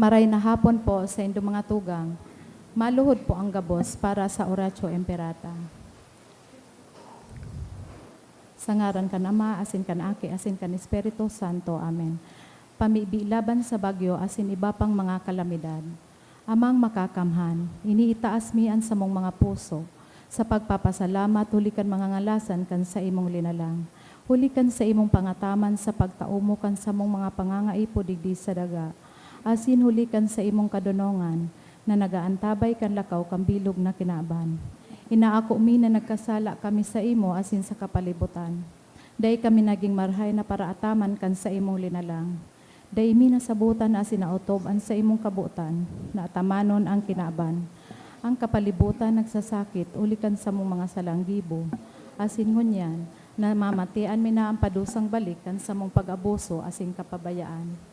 Maray na hapon po sa inyong mga tugang. Maluhod po ang gabos para sa Oratio Imperata. Sa ngaran kan Ama, asin kan Aki, asin kan Espiritu Santo. Amen. Pamibilaban sa bagyo, asin iba pang mga kalamidad. Amang makakamhan, iniitaas mian sa mong mga puso. Sa pagpapasalamat, hulikan mga ngalasan kan sa imong linalang. Hulikan sa imong pangataman sa pagtaumo kan sa mong mga pangangaipo digdi sa daga. Asin hulikan sa imong kadunongan, na nagaantabay kan lakaw kang bilog na kinaban. Inaako mi na nagkasala kami sa imo asin sa kapalibutan. Day kami naging marhay na para ataman kan sa imong linalang. Day mi nasabutan asin nautob an sa imong kabutan, na atamanon ang kinaban. Ang kapalibutan nagsasakit, ulikan sa mong mga salanggibo. Asin ngunyan, na mamatian mi na ang padusang balikan sa mong pag-abuso asin kapabayaan.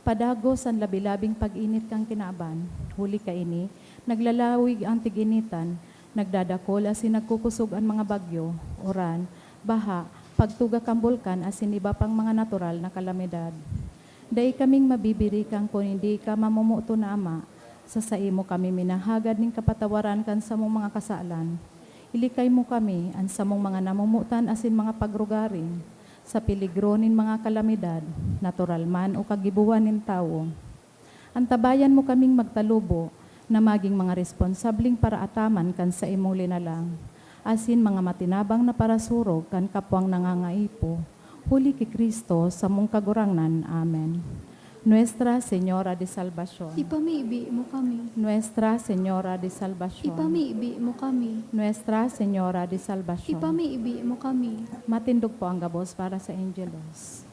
Padagos ang labilabing pag-init kang kinaban, huli ka ini, naglalawig ang tiginitan, nagdadakol asin nagkukusog ang mga bagyo, uran, baha, pagtuga kang bulkan asin iba pang mga natural na kalamidad. Day kaming mabibiri kang kung hindi ka mamumuto na Ama, sa imo kami minahagad ning kapatawaran kan sa mong mga kasalan. Ilikay mo kami an sa mong mga namumutan asin mga pagrugarin, sa piligronin mga kalamidad, natural man o kagibuan nin tao. Antabayan mo kaming magtalubo na maging mga responsabling para ataman kan sa imong linalang. Asin mga matinabang na parasurog kan kapwang nangangaipo. Huli ki Kristo sa mong kagurangnan. Amen. Nuestra Señora de Salvación. Ipamiibi mo kami. Nuestra Señora de Salvación. Ipamiibi mo kami. Nuestra Señora de Salvación. Ipamiibi mo kami. Matindog po ang gabos para sa Angelos.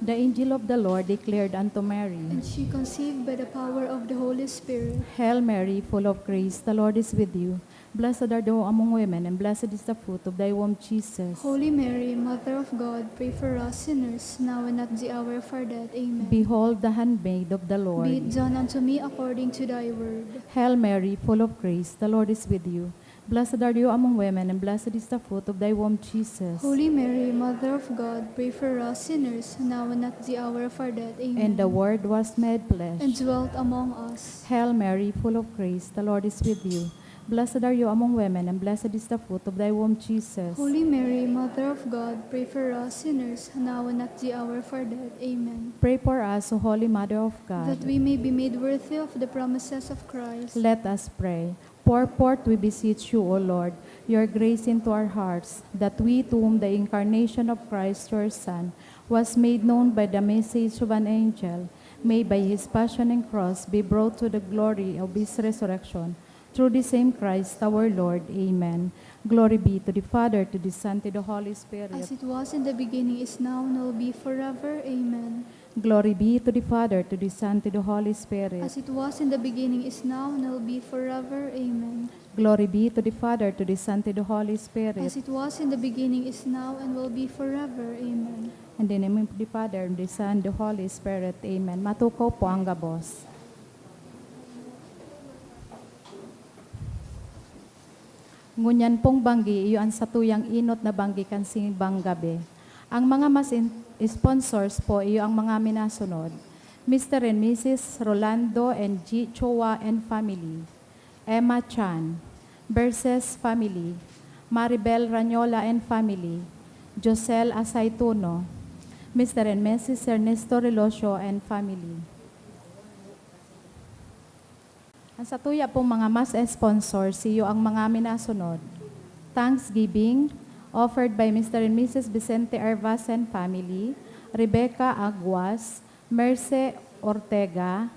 The angel of the Lord declared unto Mary, And she conceived by the power of the Holy Spirit. Hail Mary, full of grace, the Lord is with you. Blessed art thou among women, and blessed is the fruit of thy womb, Jesus. Holy Mary, Mother of God, pray for us sinners, now and at the hour of our death. Amen. Behold the handmaid of the Lord. Be it done unto me according to thy word. Hail Mary, full of grace, the Lord is with you. Blessed are you among women, and blessed is the fruit of thy womb, Jesus. Holy Mary, Mother of God, pray for us sinners, now and at the hour of our death. Amen. And the Word was made flesh. And dwelt among us. Hail Mary, full of grace, the Lord is with you. Blessed are you among women, and blessed is the fruit of thy womb, Jesus. Holy Mary, Mother of God, pray for us sinners, now and at the hour of our death. Amen. Pray for us, O Holy Mother of God. That we may be made worthy of the promises of Christ. Let us pray. Pour forth, we beseech you, O Lord, your grace into our hearts, that we, to whom the incarnation of Christ, your Son, was made known by the message of an angel, may by his passion and cross be brought to the glory of his resurrection. Through the same Christ our Lord. Amen. Glory be to the Father, to the Son, to the Holy Spirit. As it was in the beginning, is now, and will be forever. Amen. Glory be to the Father, to the Son, to the Holy Spirit. As it was in the beginning, is now, and will be forever. Amen. Glory be to the Father, to the Son, to the Holy Spirit. As it was in the beginning, is now, and will be forever. Amen. And in the name of the Father, and the Son, and the Holy Spirit. Amen. Matukaw po ang gabos. Ngunyan pong banggi, iyo ang satuyang inot na banggi kan simbang gabi. Ang mga sponsors po, iyo ang mga minasunod. Mr. and Mrs. Rolando and G. Chowa and family. Emma Chan. Berses family. Maribel Ranyola and family. Josel Asaituno. Mr. and Mrs. Ernesto Relosio and family. Ang satuya pong mga mas sponsors, iyo ang mga minasunod. Thanksgiving, offered by Mr. and Mrs. Vicente Arvas and family, Rebecca Aguas, Merce Ortega,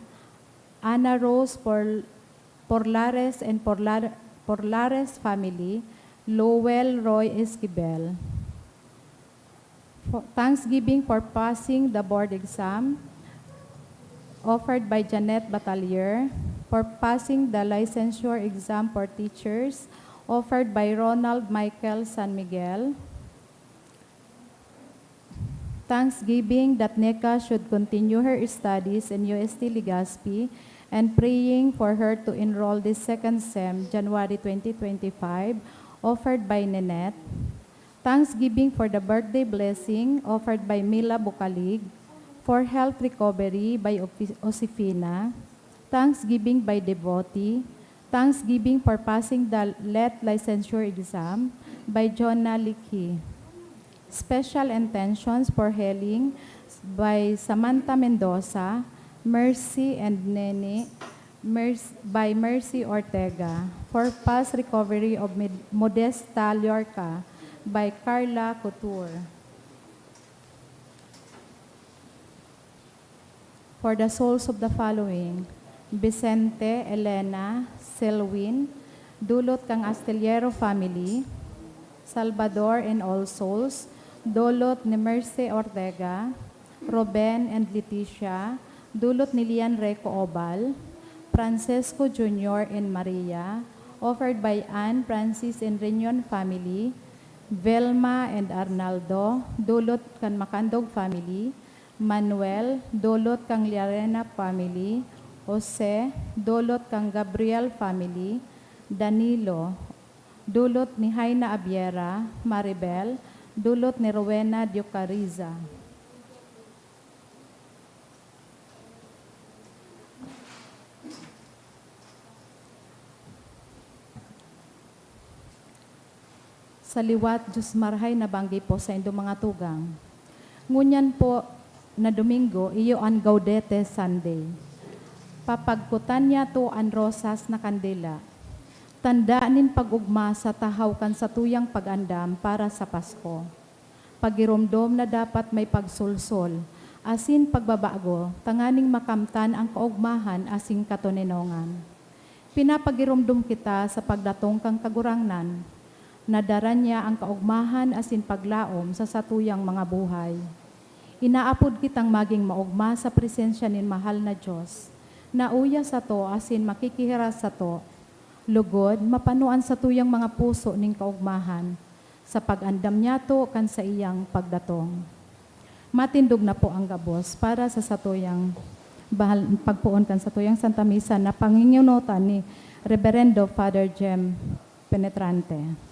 Ana Rose Porlares and Porlares family, Lowell Roy Esquivel. Thanksgiving for passing the board exam, offered by Janet Batalier, for passing the licensure exam for teachers, offered by Ronald Michael San Miguel. Thanksgiving that NECA should continue her studies in UST Legazpi and praying for her to enroll this second SEM, January 2025, offered by Ninette. Thanksgiving for the birthday blessing, offered by Mila Bukalig, for health recovery by Osifina, thanksgiving by devotee, thanksgiving for passing the LET licensure exam by Jonah Likhi. Special intentions for healing by Samantha Mendoza, Mercy and Nene, by Mercy Ortega. For fast recovery of Modesta Llorca by Carla Couture. For the souls of the following: Vicente, Elena, Selwyn, dulot kang Astillero family, Salvador and all souls, dulot ni Mercy Ortega, Ruben and Leticia, dulot ni Lian Reco Obal, Francesco Jr. and Maria, offered by Anne, Francis and Reunion family, Velma and Arnaldo, dulot kan Macandog family, Manuel, dulot kang Liarena family, Jose, dulot kang Gabriel family, Danilo, dulot ni Jaina Abiera, Maribel, dulot ni Rowena Diocariza. Sa liwat, Diyos marhay na banggi po sa indo mga tugang. Ngunyan po na Domingo, iyo ang Gaudete Sunday. Papagkutan niya to ang rosas na kandila. Tandaanin pag-ugma sa tahaw kan sa tuyang pag-andam para sa Pasko. Pagiromdom na dapat may pagsulsol, asin pagbabago, tanganing makamtan ang kaugmahan asing katuninongan. Pinapagiromdom kita sa pagdatong kang kagurangnan, nadara niya ang kaugmahan asin paglaom sa satuyang mga buhay. Inaapod kitang maging maugma sa presensya nin mahal na Diyos, na uya sa to asin makikihiras sa to, lugod, mapanuan sa tuyang mga puso ning kaugmahan, sa pag-andam niya to kan sa iyang pagdatong. Matindog na po ang gabos para sa satuyang pagpuon kan sa tuyang Santa Misa na panginginutan ni Reverendo Father Jem Penetrante.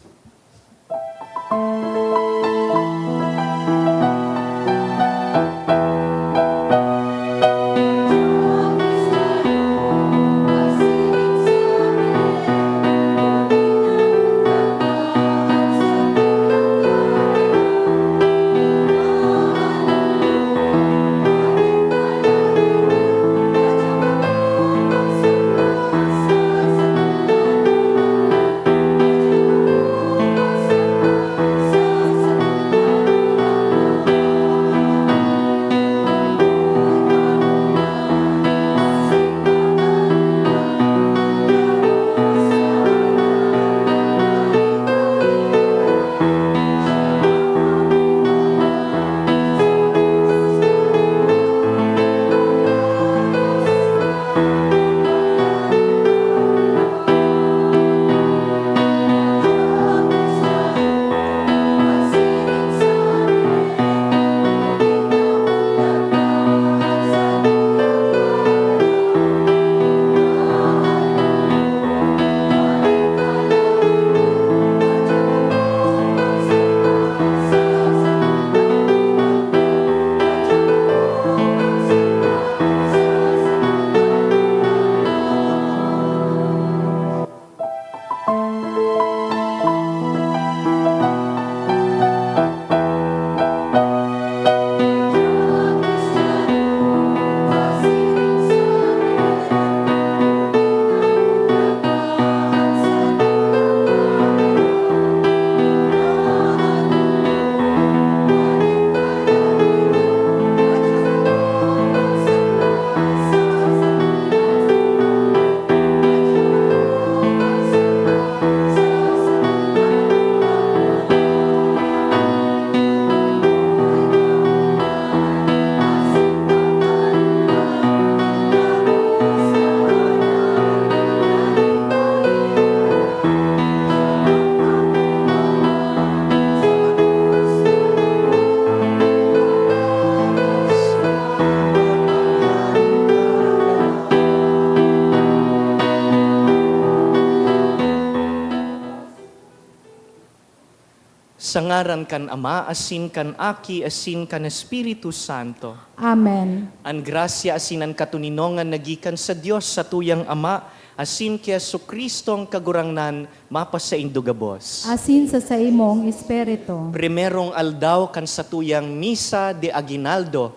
Sa ngaran kan Ama, asin kan Aki, asin kan Espiritu Santo. Amen. Ang grasya asinan katuninongan nagikan sa Dios sa tuyang Ama, asin kay Jesucristo ang kagurangnan, mapasaindo gabos. Asin sa imong espiritu. Primerong aldaw kan sa tuyang Misa de Aguinaldo,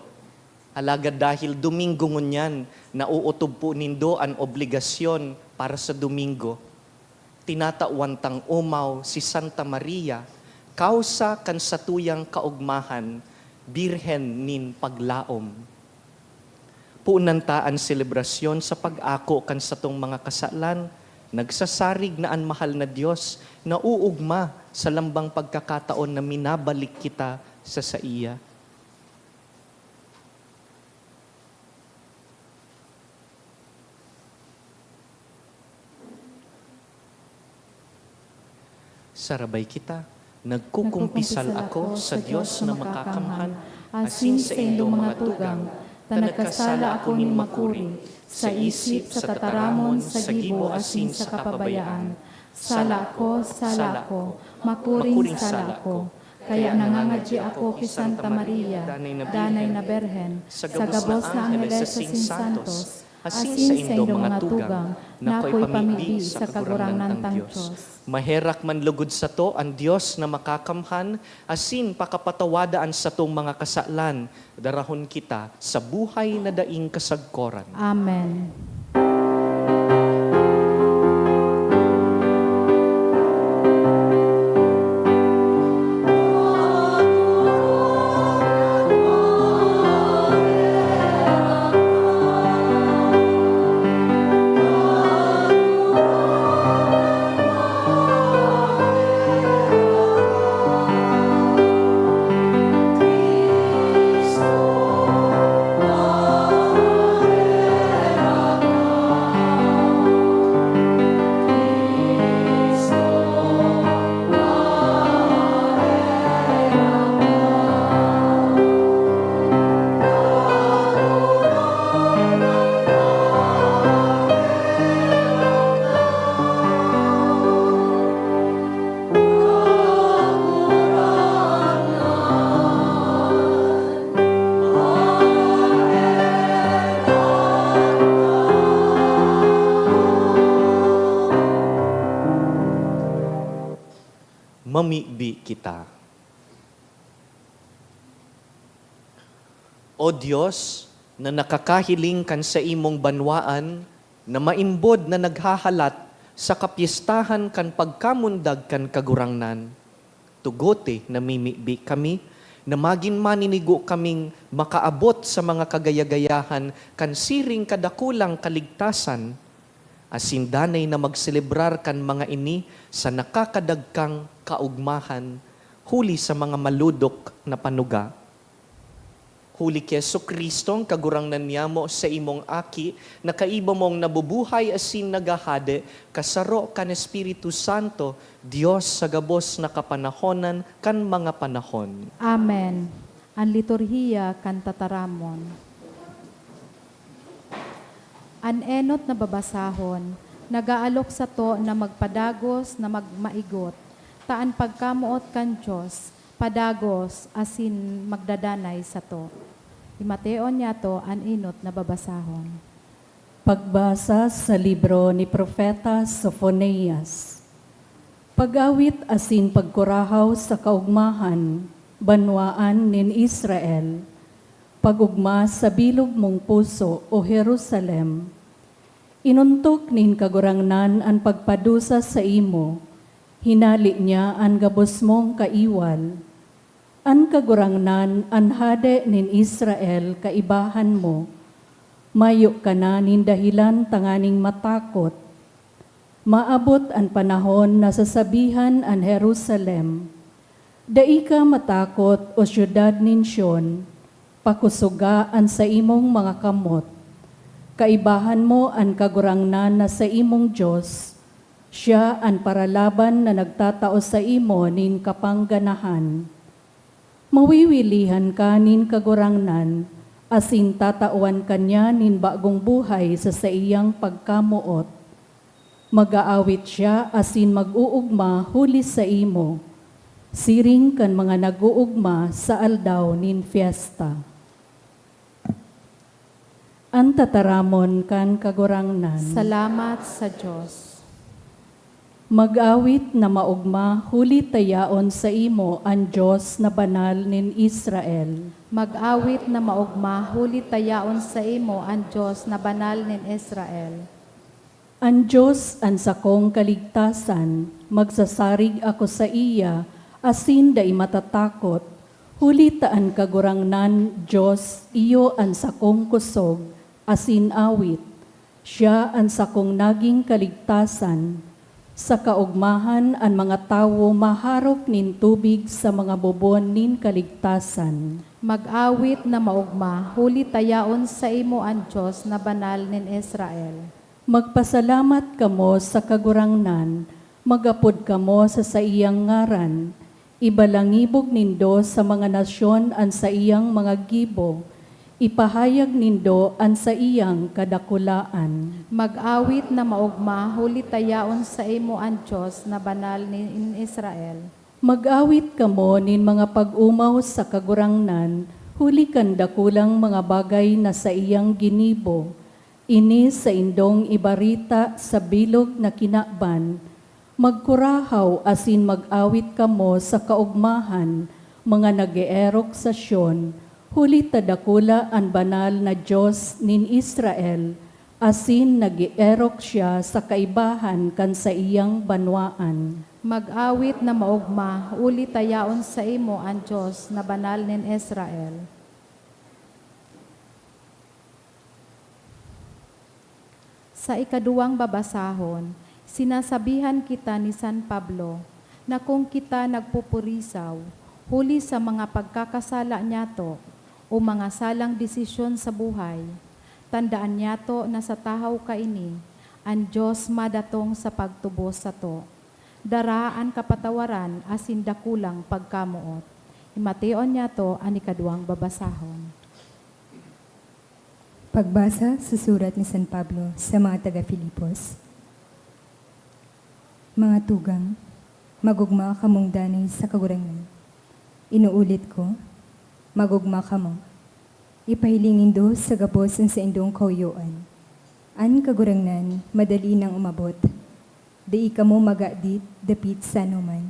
alagad dahil Domingo ngunyan, nauutob po nindo ang obligasyon para sa Domingo. Tinatauwantang umaw si Santa Maria, kausa kan sa tuyang kaugmahan, birhen nin paglaom. Puunanta ang selebrasyon sa pag-ako kan sa tong mga kasalan, nagsasarig na ang mahal na Diyos na uugma sa lambang pagkakataon na minabalik kita sa iya. Sarabay kita, nagkukumpisal ako sa Diyos na makakamhan, asin sa indong mga tugang, ta nagkasala ako nin makuri, sa isip, sa tataramon, sa gibo, asin sa kapabayaan. Sala ko, makuring sala ko. Kaya nangangadji ako kay Santa Maria, danay na Berhen, sa gabos na Angeles sa Santos, asin sa indong mga tugang, na ako'y pamigdi sa kagurangan ng Diyos. Maherak man lugod sa to ang Diyos na makakamhan, asin pakapatawadaan sa tong mga kasalan, darahon kita sa buhay na daing kasagkoran. Amen. Mamibi kita. O Diyos, na nakakahiling kan sa imong banwaan, na maimbod na naghahalat sa kapistahan kan pagkamundag kan kagurangnan. Tugote na mimibi kami, na magin maninigo kaming makaabot sa mga kagayagayahan kan siring kadakulang kaligtasan, asin danay na magselebrar kan mga ini sa nakakadagkang kaugmahan, huli sa mga maludok na panuga. Huli kay Jesucristo, kagurangnan niya mo sa imong aki, na kaiba mong nabubuhay asin nagahade, kasaro kan Espiritu Santo, Diyos sa gabos na kapanahonan kan mga panahon. Amen. Ang liturhiya kan tataramon. An enot na babasahon, nagaalok sa to na magpadagos na magmaigot, taan pagkamuot kan Diyos, padagos asin magdadanay sa to. Imateon niya to an enot na babasahon. Pagbasa sa libro ni Propeta Sophonias. Pag-awit asin pagkurahaw sa kaugmahan, banwaan nin Israel, pag-ugma sa bilog mong puso o Jerusalem, inuntok nin kagurangnan ang pagpadusa sa imo, hinali niya ang gabos mong kaiwal, ang kagurangnan ang hade nin Israel kaibahan mo, mayo ka na nin dahilan tanganing matakot, maabot ang panahon na sasabihan ang Jerusalem, dai ka matakot o syudad nin Sion, pakusugaan sa imong mga kamot. Kaibahan mo ang kagurangnan na sa imong Diyos, siya ang paralaban na nagtatao sa imo nin kapangganahan. Mawiwilihan ka nin kagurangnan, asin tatauan kanya nin bagong buhay sa iyang pagkamuot. Mag-aawit siya asin mag-uugma huli sa imo. siring kan mga naguugma sa aldaw nin fiesta. Ang tataramon kan kagurangnan, Salamat sa Diyos. mag-awit na maugma, huli tayaon sa imo ang Diyos na banal nin Israel. Mag-awit na maugma, huli tayaon sa imo ang Diyos na banal nin Israel. Ang Diyos ang sakong kaligtasan, magsasarig ako sa iya, asin dai matatakot. Huli taan kagurangnan, Diyos, iyo ang sakong kusog, asin awit. Siya ang sakong naging kaligtasan. Sa kaugmahan ang mga tawo maharok nin tubig sa mga bubon nin kaligtasan. Mag-awit na maugma, huli tayaon sa imo ang Diyos na banal nin Israel. Magpasalamat kamo sa kagurangnan, magapod kamo sa iyang ngaran. Ibalangibog nindo sa mga nasyon ang sa iyang mga gibo. Ipahayag nindo ang sa iyang kadakulaan. Mag-awit na maugma, huli tayaon sa imo ang Diyos na banal nin Israel. Mag-awit kamo nin mga pag-umaw sa kagurangnan, huli kan dakulang mga bagay na sa iyang ginibo. Ini sa indong ibarita sa bilog na kinakban. Magkurahaw asin mag-awit kamo sa kaugmahan, mga nag-eerok sa Sion, huli tadakula ang banal na Diyos nin Israel, asin nag-eerok siya sa kaibahan kan sa iyang banwaan. Mag-awit na maugma, uli tayaon sa imo ang Diyos na banal nin Israel. Sa ikaduwang babasahon, sinasabihan kita ni San Pablo na kung kita nagpupurisaw, huli sa mga pagkakasala niyato o mga salang desisyon sa buhay, tandaan niyato na sa tahaw kaini, ang Diyos madatong sa pagtubos sa to. Daraan kapatawaran asin dakulang pagkamuot. Imateon niyato ang ikaduwang babasahon. Pagbasa sa surat ni San Pablo sa mga taga-Filipos. Mga tugang, magugma kamong danay sa kagurangan. Inuulit ko, magugma kamo. Ipahilingin do sa gabos sa indong kauyuan. An kagurangnan, madali nang umabot. Di kamo magadit, dapit sa anuman.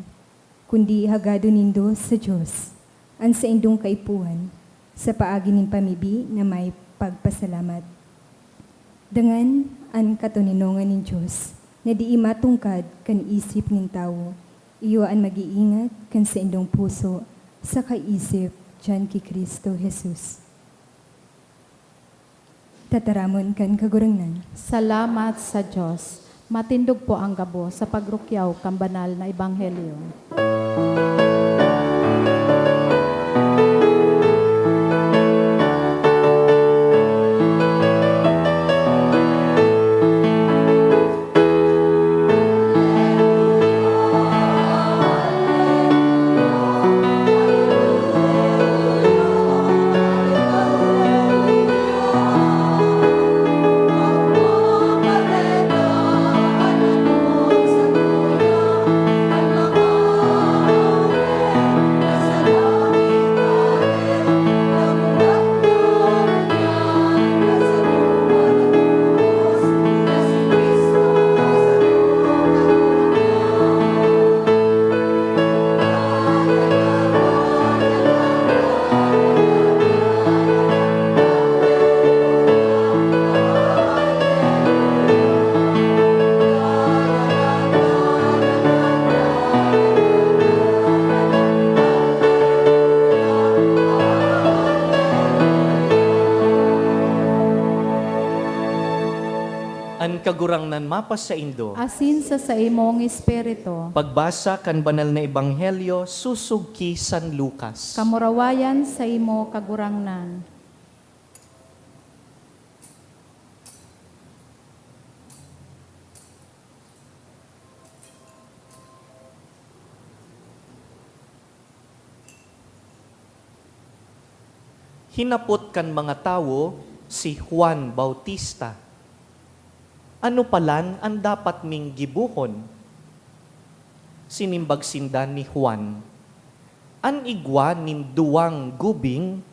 Kundi hagado nindo sa Diyos, an sa indong kaipuhan, sa paagi nin pamibi na may pagpasalamat. Dangan an katuninongan nin Diyos, na di matungkad kan isip nin tao, iyo an mag-iingat kan sa indong puso, sa kaisip dyan ki Kristo Jesus. Tataramon kan kagurangnan. Salamat sa Diyos. Matindog po ang gabo sa pagrukyaw kang banal na ebanghelyo. An kagurangnan mapas sa Indo. Asin sa imong espiritu, Pagbasa kan banal na ebanghelyo susug ki San Lucas. kamurawayan sa imo kagurangnan. Hinapot kan mga tawo si Juan Bautista. Ano palan ang dapat ming gibuhon? Sinimbag sindan ni Juan, An igwa nin duwang gubing,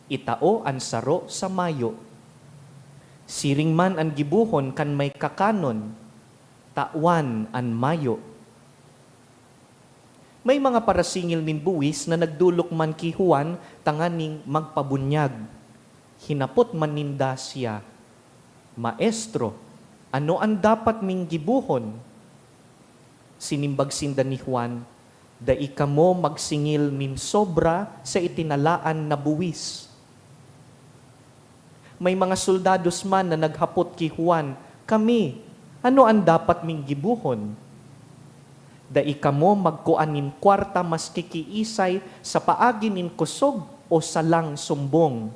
itao an saro sa mayo. Siring man an gibuhon kan may kakanon, tawan an mayo. May mga parasingil nin buwis na nagdulok man ki Juan tanganing magpabunyag. Hinapot man ninda siya, Maestro, ano ang dapat ming gibuhon? Sinimbag sinda ni Juan, dai kamo magsingil min sobra sa itinalaan na buwis. May mga soldados man na naghapot ki Juan, kami, ano ang dapat ming gibuhon? Dai kamo magkuanin kwarta mas kikiisay sa paagi nin kusog o salang sumbong.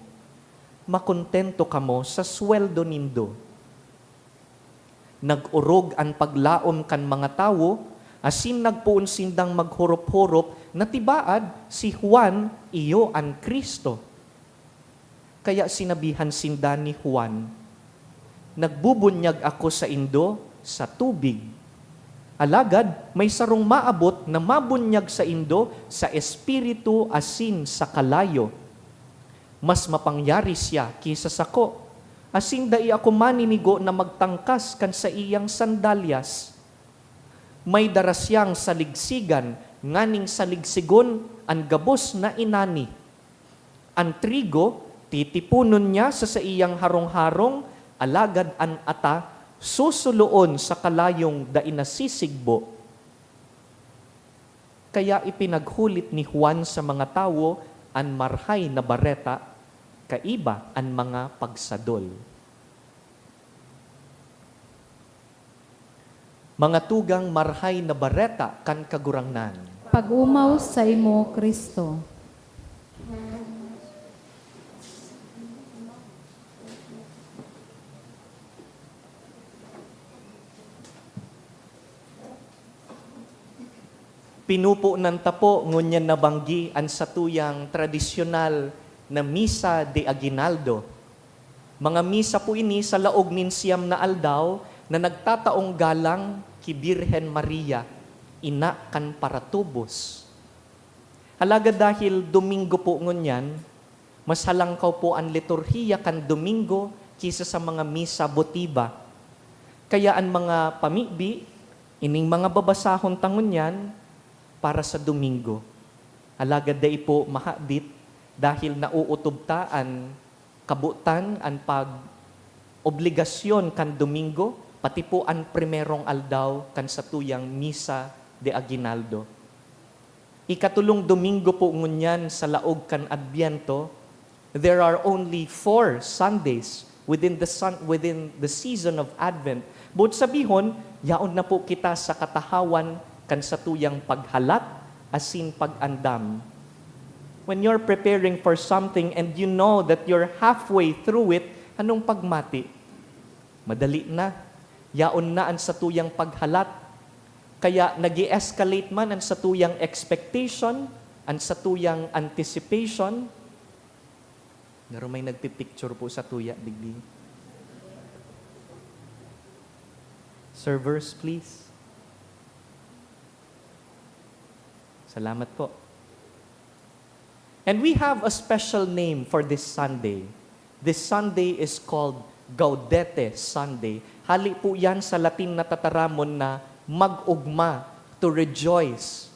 Makontento kamo sa sweldo nindo. Nag-urog ang paglaom kan mga tawo, asin nagpuon sindang maghurop-hurop, na tibaad si Juan iyo ang Kristo. Kaya sinabihan sinda ni Juan, nagbubunyag ako sa indo sa tubig. Alagad, may sarong maabot na mabunyag sa indo sa espiritu asin sa kalayo. Mas mapangyari siya kisa sako. Asin dai ako maninigo na magtangkas kan sa iyang sandalyas. May darasyang saligsigan, nganing saligsigon ang gabos na inani. Ang trigo, titipunon niya sa iyang harong-harong, alagad an ata, susuloon sa kalayong dainasisigbo. Kaya ipinaghulit ni Juan sa mga tawo an marhay na bareta, kaiba an mga pagsadol. Mga tugang marhay na bareta kan kagurangnan. Pag-umaw sa imo, Kristo. Pinupo ng tapo, ngunyan nabanggi ang satuyang tradisyonal na Misa de Aguinaldo. Mga misa po ini sa laog nin siyam na aldaw na nagtataong galang ki Birhen Maria, ina kan paratubos. Halaga dahil Domingo po ngunyan, mas halangkaw po ang liturhiya kan Domingo kisa sa mga misa botiba. Kaya ang mga pamibi, ining mga babasahon tangunyan, para sa Domingo. Alagad day po mahadit dahil nauutubtaan kabutan ang pag-obligasyon kan Domingo, pati po ang primerong aldaw kan sa tuyang Misa de Aguinaldo. Ikatulong Domingo po ngunyan sa laog kan Adbiento, there are only 4 Sundays within the season of Advent. But sabihon, yaon na po kita sa katahawan kan sa tuyang paghalat, asin pag-andam. When you're preparing for something and you know that you're halfway through it, anong pagmati? Madali na. Yaon na ang sa tuyang paghalat. Kaya nag-i-escalate man ang sa tuyang expectation, ang sa tuyang anticipation. Naro may nagpipicture po sa tuya, digdi. Servers, please. Salamat po. And we have a special name for this Sunday. This Sunday is called Gaudete Sunday. Hali po yan sa Latin na tataramon na mag-ugma, to rejoice.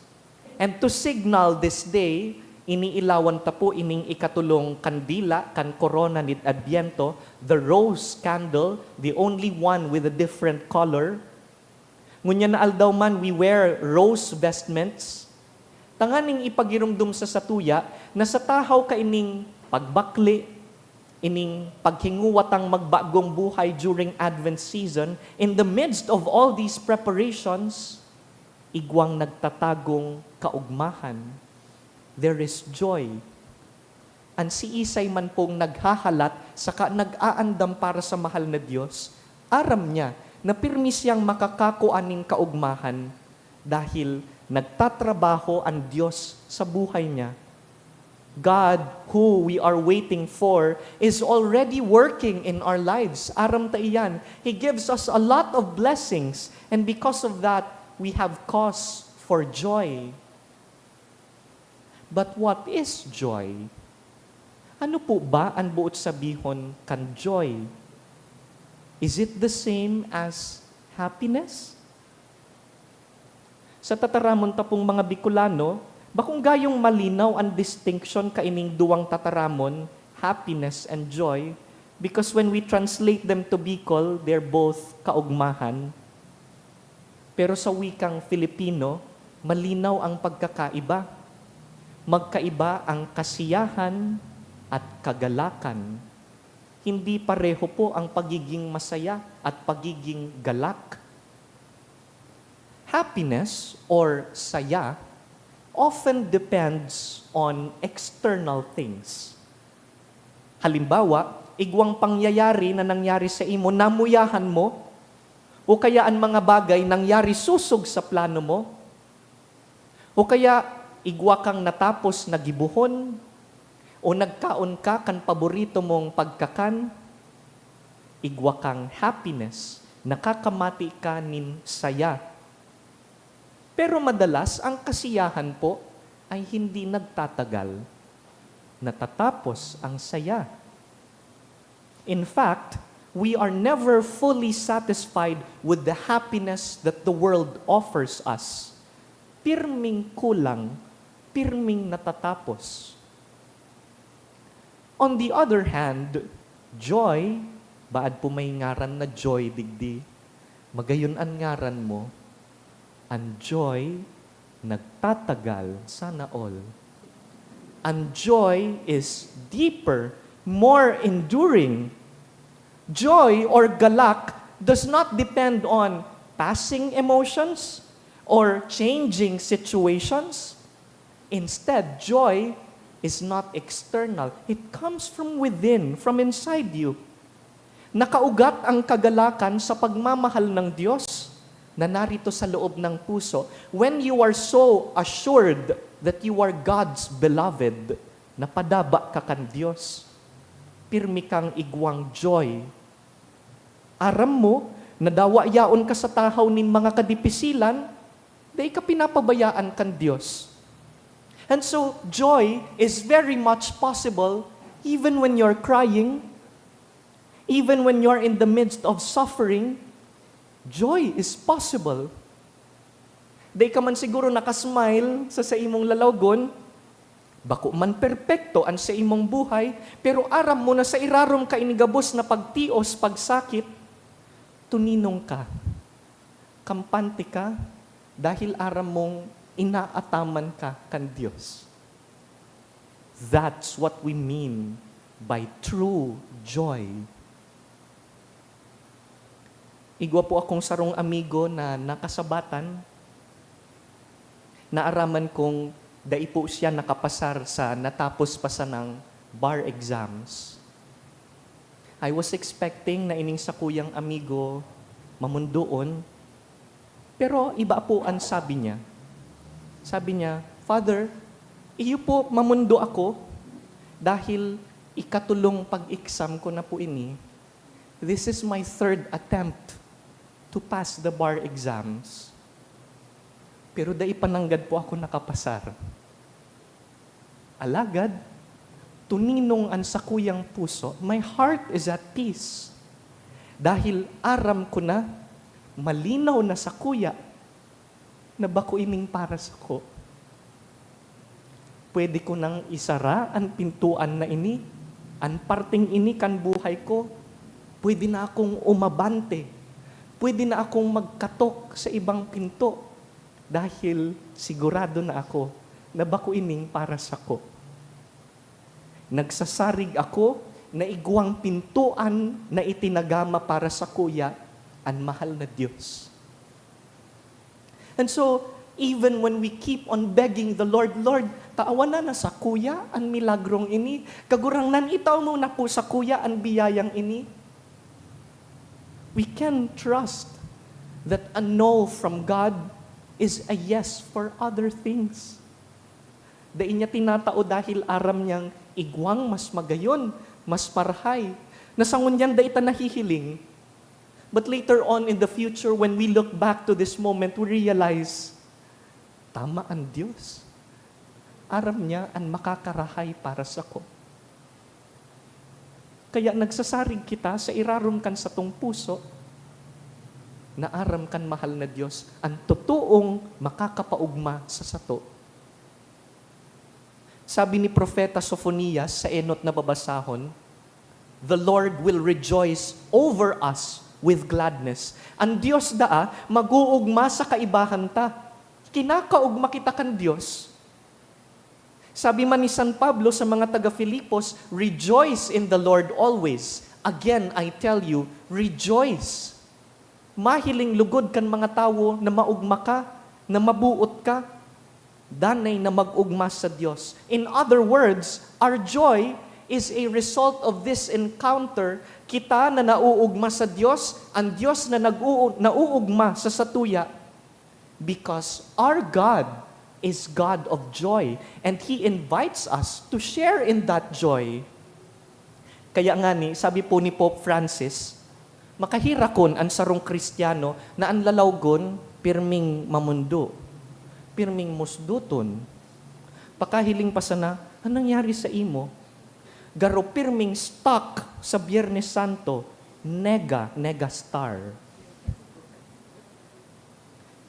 And to signal this day, iniilawan ta po ining ikatulong kandila, kan corona nid Adviento, the rose candle, the only one with a different color. Ngunya na aldaw man, we wear rose vestments. Tanganing ipagirumdum sa satuya na sa tahaw ka ining pagbakli, ining paghinguwatang magbagong buhay during Advent season, in the midst of all these preparations, igwang nagtatagong kaugmahan. There is joy. Ang si Isay man pong naghahalat, saka nag-aandam para sa mahal na Diyos, aram niya na pirmi siyang makakakuaning kaugmahan dahil nagtatrabaho ang Diyos sa buhay niya. God, who we are waiting for, is already working in our lives. Aram ta iyan. He gives us a lot of blessings, and because of that, we have cause for joy. But what is joy? Ano po ba ang buot sabihon kan joy? Is it the same as happiness? Sa tataramon ta pong mga Bicolano, bakong gayong malinaw ang distinction kaining duwang tataramon, happiness and joy, because when we translate them to Bicol, they're both kaugmahan. Pero sa wikang Filipino, malinaw ang pagkakaiba. Magkaiba ang kasiyahan at kagalakan. Hindi pareho po ang pagiging masaya at pagiging galak. Happiness or saya often depends on external things. Halimbawa, igwang pangyayari na nangyari sa imo, namuyahan mo, o kaya ang mga bagay nangyari susog sa plano mo, o kaya igwa kang natapos na gibuhon, o nagkaon ka kan paborito mong pagkakan, igwa kang happiness, nakakamati ka nin saya. Pero madalas, ang kasiyahan po ay hindi nagtatagal. Natatapos ang saya. In fact, we are never fully satisfied with the happiness that the world offers us. Pirming kulang, pirming natatapos. On the other hand, joy, baad po may ngaran na joy digdi, magayon ang ngaran mo, ang joy nagtatagal sana all. Ang joy is deeper, more enduring. Joy or galak does not depend on passing emotions or changing situations. Instead, joy is not external. It comes from within, from inside you. Nakaugat ang kagalakan sa pagmamahal ng Diyos na narito sa loob ng puso. When you are so assured that you are God's beloved, napadaba ka kan Diyos. Pirmi kang igwang joy. Aram mo, nadawa yaon ka sa tahaw nin mga kadipisilan, day ka pinapabayaan kan Diyos. And so, joy is very much possible even when you're crying, even when you're in the midst of suffering. Joy is possible. Day ka man siguro nakasmile sa imong lalawgon, bako man perpekto ang sa imong buhay, pero aram mo na sa irarom ka inigabos na pagtios, pagsakit, tuninong ka, kampante ka, dahil aram mong inaataman ka kan Diyos. That's what we mean by true joy. Igwa po akong sarong amigo na nakasabatan, naaraman kong dai po siya nakapasar sa natapos pa sa ng bar exams. I was expecting na ining sa kuyang amigo mamundoon, pero iba po ang sabi niya. Sabi niya, Father, iyo po mamundo ako dahil ikatulong pag-exam ko na po ini. This is my third attempt to pass the bar exams. Pero dai pananggad po ako nakapasar. Alagad, tuninong ang sakuyang puso, my heart is at peace. Dahil aram ko na, malinaw na sakuya, na bako ining para sa ko. Pwede ko nang isara ang pintuan na ini, ang parting ini kan buhay ko. Pwede na akong umabante. Pwede na akong magkatok sa ibang pinto. Dahil sigurado na ako na bako ining para sa ko. Nagsasarig ako na igwang pintuan na itinagama para sa kuya ang mahal na Diyos. And so, even when we keep on begging the Lord, Lord, taawan na sa kuya ang milagrong ini, kagurangnan itaw mo na po sa kuya ang biyayang ini, we can trust that a no from God is a yes for other things. Dahil niya tinatao dahil aram niyang igwang mas magayon, mas parhay. Nasangon yan dahil ita nahihiling. But later on in the future, when we look back to this moment, we realize, tama ang Diyos. aram niya ang makakarahay para sa ko. Kaya nagsasarig kita sa irarom kan sa tong puso, na aram kan mahal na Diyos, ang totoong makakapaugma sa sato. Sabi ni Propeta Sophonias sa enot na babasahon, the Lord will rejoice over us with gladness. Ang Diyos daa, mag-uugma sa kaibahan ta. Kinakaugma kita kan Diyos. Sabi man ni San Pablo sa mga taga-Filipos, rejoice in the Lord always. Again, I tell you, rejoice. Mahiling lugod kan mga tao na maugma ka, na mabuot ka, danay na mag-ugma sa Diyos. In other words, our joy is a result of this encounter. Kita na nauugma sa Diyos, ang Diyos na nauugma sa satuya. Because our God is God of joy, and He invites us to share in that joy. Kaya nga ni, sabi po ni Pope Francis, makahirakon ang sarong Kristiyano na ang lalawgon pirming mamundo, pirming musduton. Pakahiling pa sana, anong nangyari sa imo? Garo pirming stuck sa Biyernes Santo, nega star.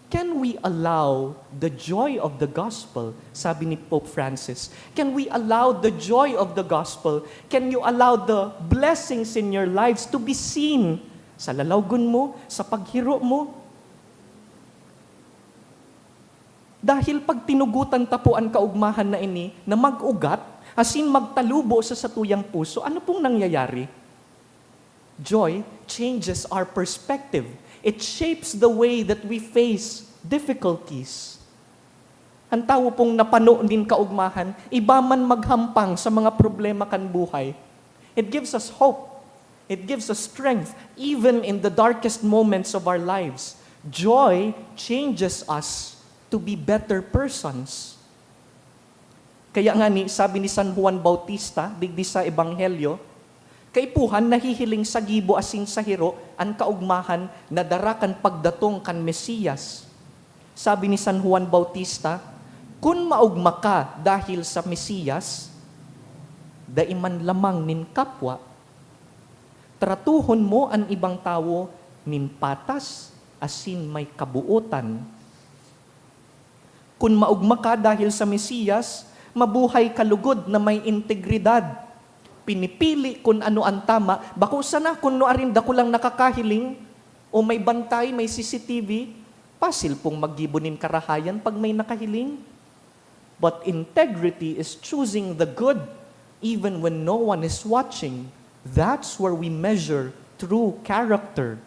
Can we allow the joy of the gospel, sabi ni Pope Francis, can we allow the joy of the gospel, can you allow the blessings in your lives to be seen sa lalawgon mo, sa paghiro mo? Dahil pag tinugutan tapo ang kaugmahan na ini, na mag-ugat, asin magtalubo sa satuyang puso, ano pong nangyayari? Joy changes our perspective. It shapes the way that we face difficulties. Ang tao pong napano din kaugmahan, iba man maghampang sa mga problema kan buhay. It gives us hope. It gives us strength, even in the darkest moments of our lives. Joy changes us to be better persons. Kaya nga ni, sabi ni San Juan Bautista, digdi sa Ebanghelyo, kaipuhan nahihiling sa gibo asin sa hiro ang kaugmahan na darakan pagdatong kan Mesiyas. Sabi ni San Juan Bautista, kun maugma ka dahil sa Mesiyas, daiman lamang nin kapwa, tratuhon mo ang ibang tao nin patas asin may kabuutan. Kun maugma ka dahil sa Mesiyas, mabuhay kalugod na may integridad. Pinipili kung ano ang tama, bako sana kung no arin dako lang nakakahiling, o may bantay, may CCTV, pasil pong maggibunin karahayan pag may nakahiling. But integrity is choosing the good, even when no one is watching. That's where we measure true character.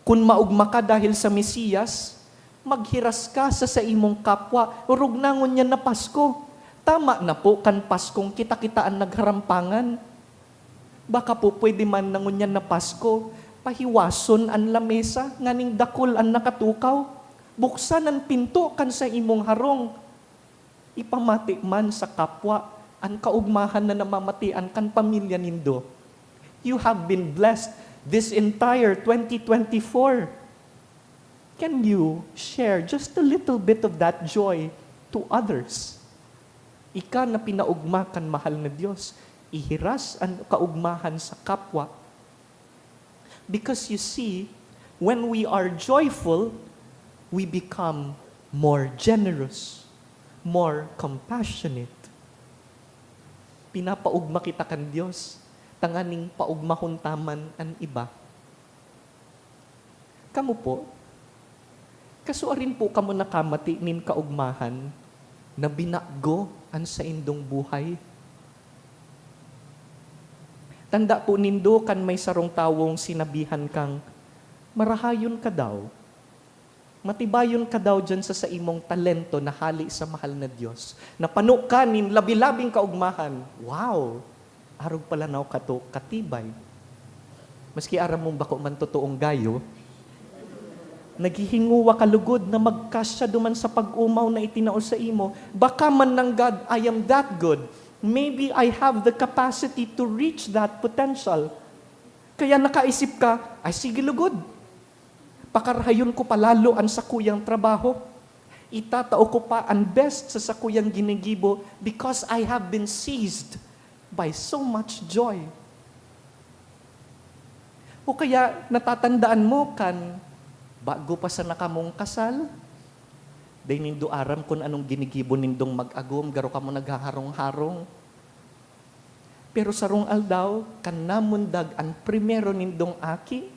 Kung maugma ka dahil sa Mesiyas, maghiras ka sa imong kapwa, urog nangon niya na Pasko. Tama na po kan Paskong kita-kitaan nagharampangan. Baka po pwede man nangunyan na Pasko, pahiwason ang lamesa, nganing dakol ang nakatukaw. Buksan ang pinto kan sa imong harong. Ipamati man sa kapwa, ang kaugmahan na namamatian kan pamilya nindo. You have been blessed this entire 2024. Can you share just a little bit of that joy to others? Ika na pinaugma kan mahal na Diyos, ihiras ang kaugmahan sa kapwa. Because you see, when we are joyful, we become more generous, more compassionate. Pinapaugma kita kan Diyos, tanganing paugmahon taman ang iba. Kamu po, kasuarin po kamo nakamati nin kaugmahan na binakgo an sa indong buhay. Tanda po nindo kan may sarong tawong sinabihan kang, marahayon ka daw. Matibayon ka daw dyan sa imong talento na hali sa mahal na Diyos. Napano ka nin labi-labing kaugmahan. Wow! Arog pala na kato katibay. Maski aram mong bako man totoong gayo, naghihinguwa kalugod na magkasya duman sa pag-umaw na itinao sa imo. Baka man ng God, I am that good. Maybe I have the capacity to reach that potential. Kaya nakaisip ka, ay sige lugod. Pakarahayon ko palalo ang sakuyang trabaho. Itatao ko pa ang best sa sakuyang ginigibo because I have been seized by so much joy. O kaya natatandaan mo kan, bago pa sa nakamong kasal, day nindo aram kung anong ginigibo nindong mag-agom, garo ka mo naghaharong-harong. Pero sarong aldaw, kan namundag ang primero nindong aki.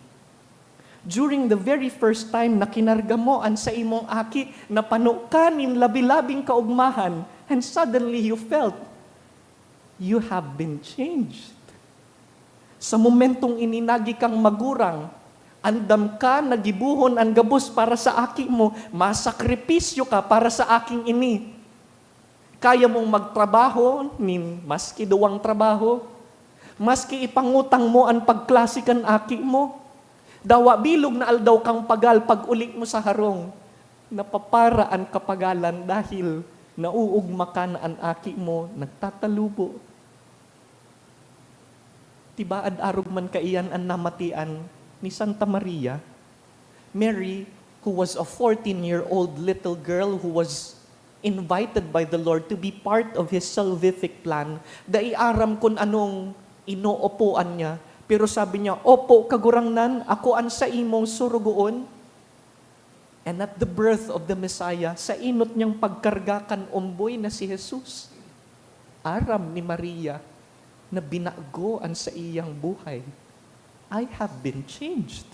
During the very first time na kinarga mo ang sa imong aki, napano ka nin labi-labing kaugmahan, and suddenly you felt, you have been changed. Sa momentong ininagi kang magurang, andam ka, nagibuhon ang gabos para sa aki mo, masakripisyo ka para sa aking ini. Kaya mong magtrabaho, maski duwang trabaho, maski ipangutang mo ang pagklasikan aki mo, dawa bilog na aldaw kang pagal pag ulit mo sa harong, napapara ang kapagalan dahil nauugma ka na ang aki mo, nagtatalubo. Tibaad arog man kaiyan ang namatian ni Santa Maria, Mary, who was a 14-year-old little girl who was invited by the Lord to be part of His salvific plan, daiaram kung anong inoopoan niya. Pero sabi niya, opo, kagurangnan, ako ang sa imong surugoon. And at the birth of the Messiah, sa inot niyang pagkargakan umboy na si Jesus, aram ni Maria na binago ang sa iyang buhay. I have been changed.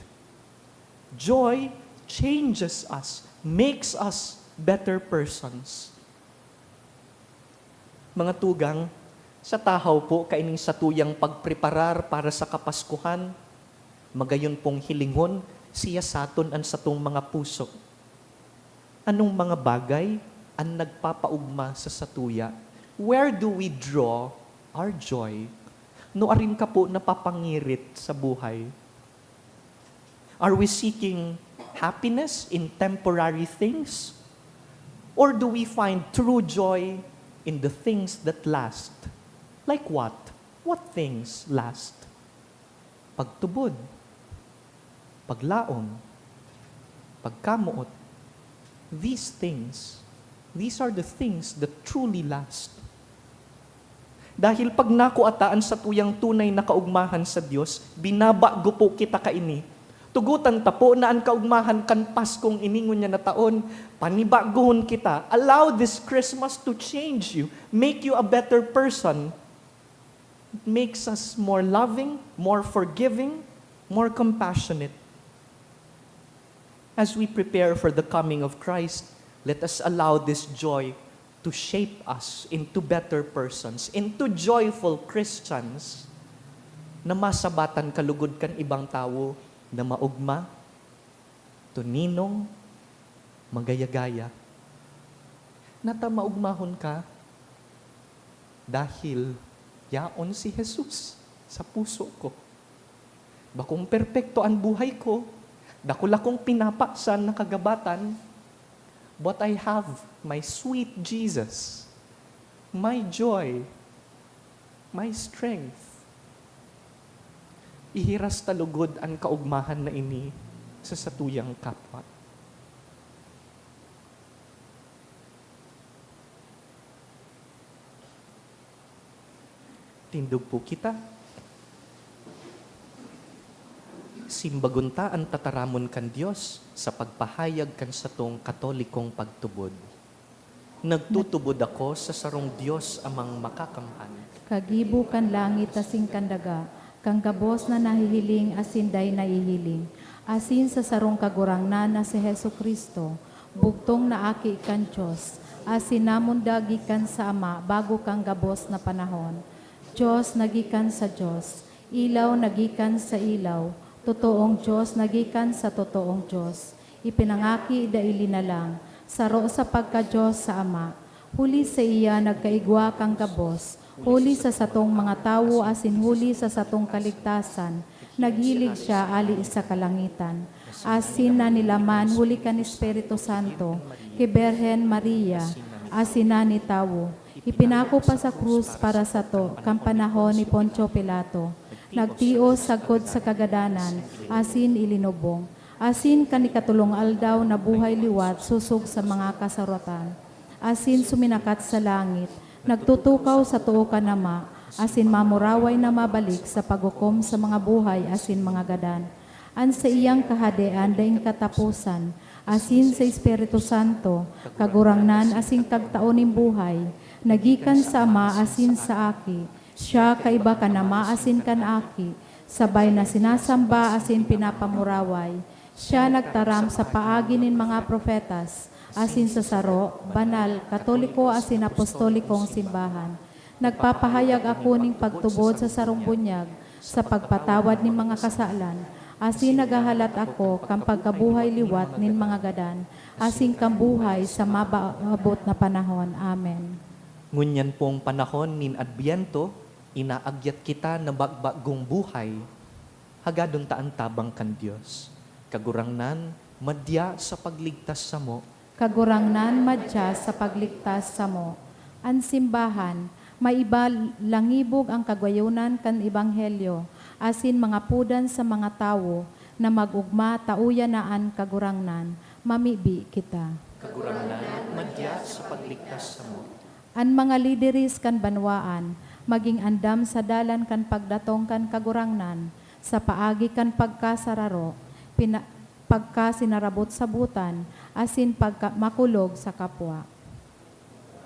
Joy changes us, makes us better persons. Mga tugang, sa tahaw po kaining satuyang pagpreparar para sa Kapaskuhan, magayon pong hilingon siya saton ang satong mga puso. Anong mga bagay ang nagpapaugma sa satuya? Where do we draw our joy? No arin ka po napapangirit sa buhay? Are we seeking happiness in temporary things? Or do we find true joy in the things that last? Like what? What things last? Pagtubod, paglaom, pagkamuot. These things, these are the things that truly last. Dahil pag nakuataan sa tuyang tunay na kaugmahan sa Diyos, binabago po kita kaini. Tugutan ta po na ang kaugmahan kan Paskong iningon niya na taon, panibaguhon kita. Allow this Christmas to change you, make you a better person. It makes us more loving, more forgiving, more compassionate. As we prepare for the coming of Christ, let us allow this joy to shape us into better persons, into joyful Christians, na masabatan kalugod kan ibang tao na maugma, tuninong, magayagaya. Nata maugmahon ka dahil yaon si Jesus sa puso ko. Bakong perpekto ang buhay ko, dakula kong pinapaksan na kagabatan, but I have my sweet Jesus, my joy, my strength. Ihiras talugod ang kaugmahan na ini sa satuyang kapwa. Tindog po kita. Simbagunta ang tataramon kan Diyos sa pagpahayag kan satong katolikong pagtubod. Nagtutubod ako sa sarong Diyos amang makakamhan. Kagibo kan langit asing kandaga, kang gabos na nahihiling asin day naihiling. Asin sa sarong kagurangnan na si Hesu Kristo, bugtong na aki kan Diyos, asin namundagi kan sa Ama bago kang gabos na panahon. Diyos nagikan sa Diyos, ilaw nagikan sa ilaw, totoong Diyos nagikan sa totoong Diyos. Ipinangaki daili na lang, saro sa pagka-Diyos sa Ama. Huli sa iya nagkaigwa kang gabos, huli sa satong mga tawo asin huli sa satong kaligtasan, naghilig siya ali sa kalangitan. Asin na nilaman huli kan Espiritu Santo, kay Berhen Maria, asin na ni tawo. Ipinako pa sa krus para sa to, kang panahon ni Poncio Pilato. Nagtios sagkod sa kagadanan, asin ilinubong. Asin kanikatulong aldaw na buhay liwat susog sa mga kasaratan. Asin suminakat sa langit, nagtutukaw sa tuo ka nama, asin mamuraway na mabalik sa pagukom sa mga buhay asin mga gadan. An sa iyang kahadean daing katapusan, asin sa Espiritu Santo, kagurangnan asin kagtaoning buhay, nagikan sa Ama asin sa aki, siya kaiba ka nama asin kan aki, sabay na sinasamba asin pinapamuraway, siya nagtaram sa paagi nin mga profetas, asin sa saro, banal, katoliko asin apostolikong simbahan. Nagpapahayag ako ning pagtubod sa sarong bunyag, sa pagpatawad ning mga kasalan, asin nagahalat ako kang pagkabuhay liwat nin mga gadan, asin kambuhay sa mabaabot na panahon. Amen. Ngunyan pong panahon nin Adbiento, inaagyat kita na bagbagong buhay, hagadon taan tabang kan Diyos. Kagurangnan, madya sa pagligtas sa mo, Kagurangnan madya sa pagligtas sa mo. An simbahan, maiba langibog ang kagwayunan kan ebanghelyo, asin mga pudan sa mga tawo, na magugma tauya naan kagurangnan, mamibi kita. kagurangnan, madya sa pagligtas sa mo. An mga lideris kan banwaan, maging andam sa dalan kan pagdatong kan kagurangnan, sa paagi kan pagkasararo, pagka sinarabot sa butan, asin pagka makulog sa kapwa.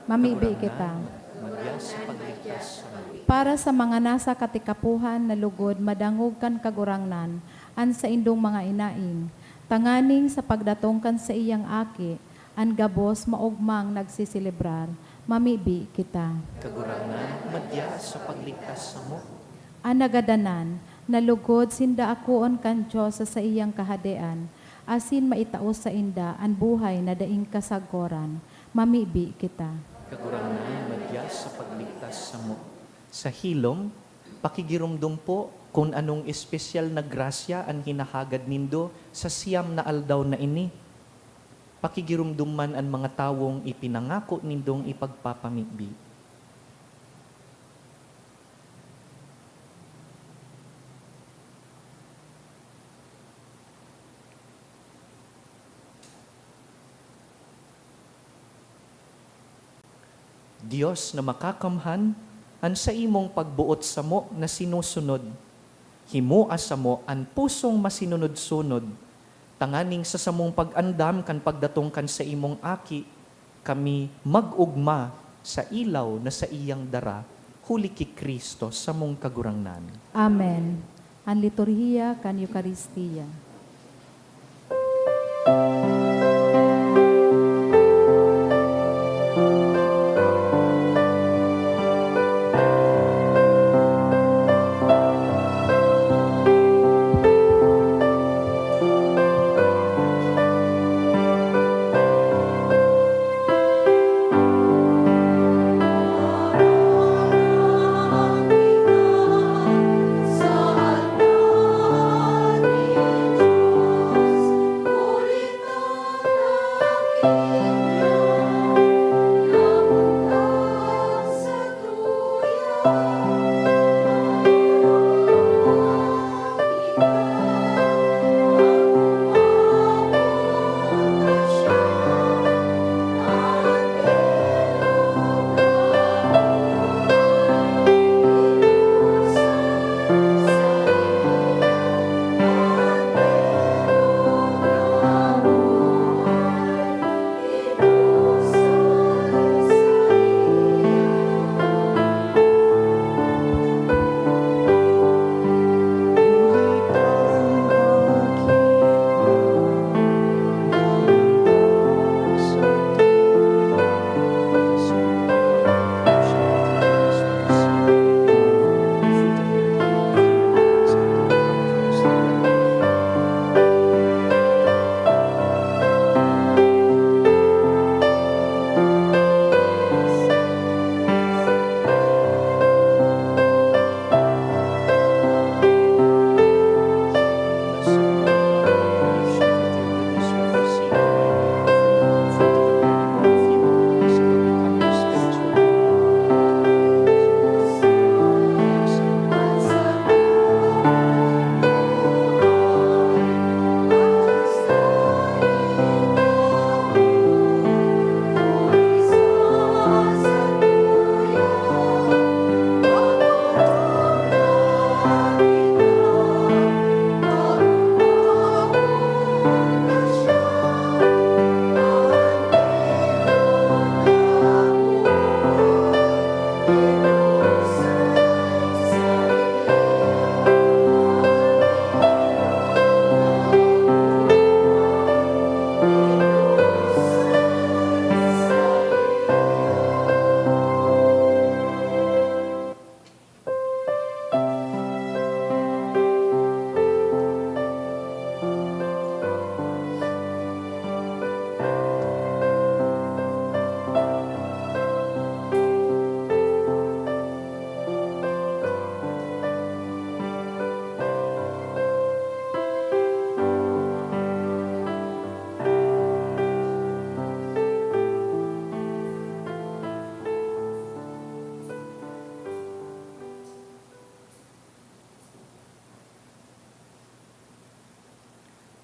Mamibi kita. Madya sa pagligtas sa mo. Para sa mga nasa katikapuhan na lugod, madangog kan kagurangnan, an sa indong mga inaing, tanganing sa pagdatong kan sa iyang aki, an gabos maugmang nagsisilibrar, mamibi kita. Kagurangnan, madya sa pagligtas sa mo. An nagadanan, nalugod sinda akoon kan Diyos sa iyang kahadean, asin maitaos sa inda an buhay na daing kasagkoran, mamibi kita. Kagurangnan, madya sa pagligtas sa mo. Sa hilom, pakigirumdum po kung anong espesyal na grasya ang hinahagad nindo sa siyam na aldaw na ini. Pakigirumdum man ang mga tawong ipinangako nindong ipagpapamibi. Diyos na makakamhan, an sa imong pagbuot sa mo na sinusunod. Himua sa mo an pusong masinunod-sunod. Tanganing sa samong pag-andam kan pagdatong kan sa imong aki, kami mag-ugma sa ilaw na sa iyang dara, huli ki Kristo sa mong kagurangnan. Amen. An liturhiya kan Eukaristiya.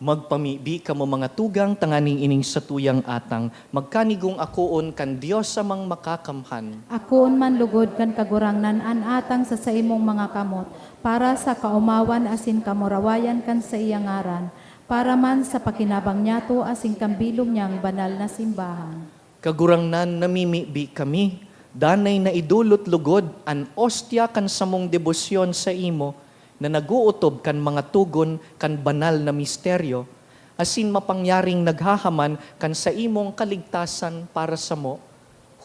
Magpamibi kamo mga tugang tanganing ining sa tuyang atang, magkanigong akoon kan Dios amang makakamhan. Akoon man lugod kan kagurangnan anatang sa imong mga kamot, para sa kaumawan asin kamurawayan kan sa iyang ngaran, para man sa pakinabang niyato asin kambilong niyang banal na simbahan. Kagurangnan namimibi kami, danay na idulot lugod an ostya kan samong debosyon sa imo, na naguutob kan mga tugon kan banal na misteryo, asin mapangyaring naghahaman kan sa imong kaligtasan para sa mo,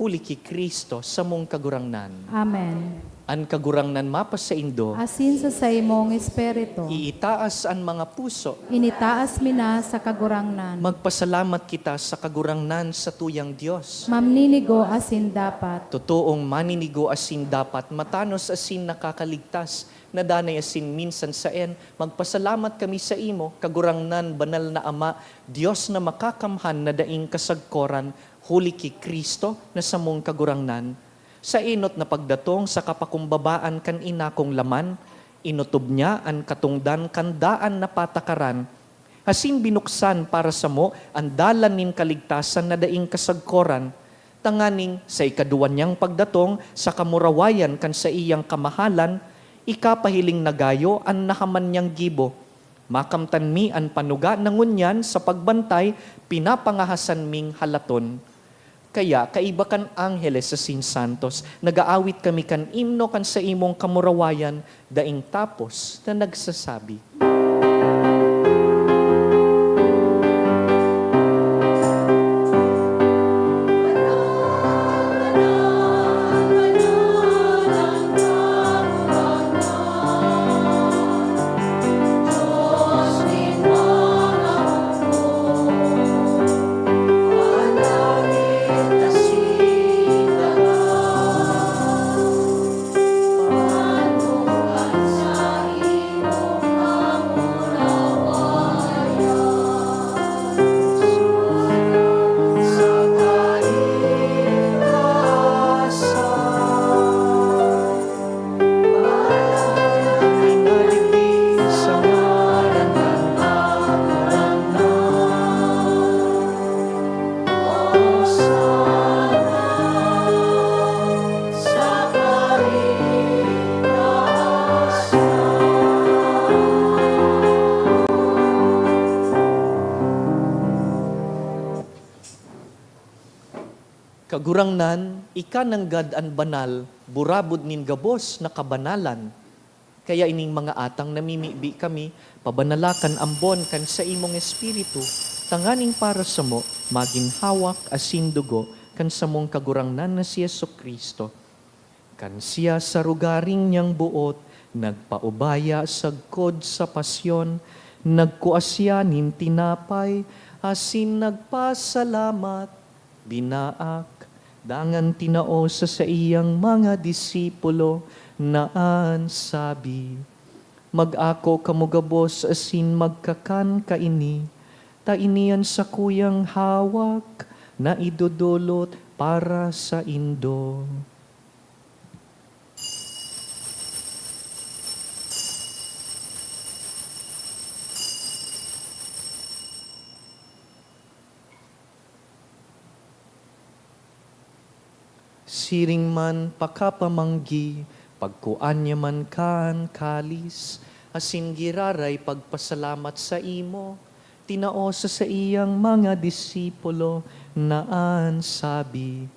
huli ki Kristo sa mong kagurangnan. Amen. An kagurangnan mapas sa indo, Asin sa imong espiritu, iitaas an mga puso, initaas mina sa kagurangnan. magpasalamat kita sa kagurangnan sa tuyang Diyos. Mamninigo asin dapat. Totoong maninigo asin dapat, matanos asin nakakaligtas, na danay asin minsan saen, magpasalamat kami sa imo, kagurangnan banal na Ama, Diyos na makakamhan na daing kasagkoran, huli ki Kristo na samong kagurangnan. Sa inot na pagdatong sa kapakumbabaan kan inakong laman, inutob niya ang katungdan kandaan na patakaran, asin binuksan para sa mo ang dalan nin kaligtasan na daing kasagkoran, tanganing sa ikaduwan niyang pagdatong sa kamurawayan kan sa iyang kamahalan, ikapahiling nagayo ang nahaman niyang gibo. Makamtan mi ang panuga nangunyan sa pagbantay, pinapangahasan ming halaton. Kaya kaiba kan angheles sa Sin Santos, nagaawit kami kan imno kan sa imong kamurawayan, daing tapos na nagsasabi. Kagurangnan, ikananggad an banal, burabod nin gabos na kabanalan. Kaya ining mga atang namimibi kami, pabanalakan ambon kan sa imong espiritu, tanganing para sa mo, maginhawak asin dugo, kan sa mong kagurangnan na si Yesu Kristo. Kan siya sa rugaring niyang buot, nagpaubaya sagkod sa pasyon, nagkuasya nin tinapay, asin nagpasalamat, binaak, dangan tinao sa iyang mga disipulo, naan sabi, mag-ako kamugabos asin magkakan kaini, tainian sa kuyang hawak, na idudulot para sa indo. Siring man pakapamanggi, pagkuan niya man kan kalis, asin giraray pagpasalamat sa imo, tinao sa iyang mga disipulo, naan sabi,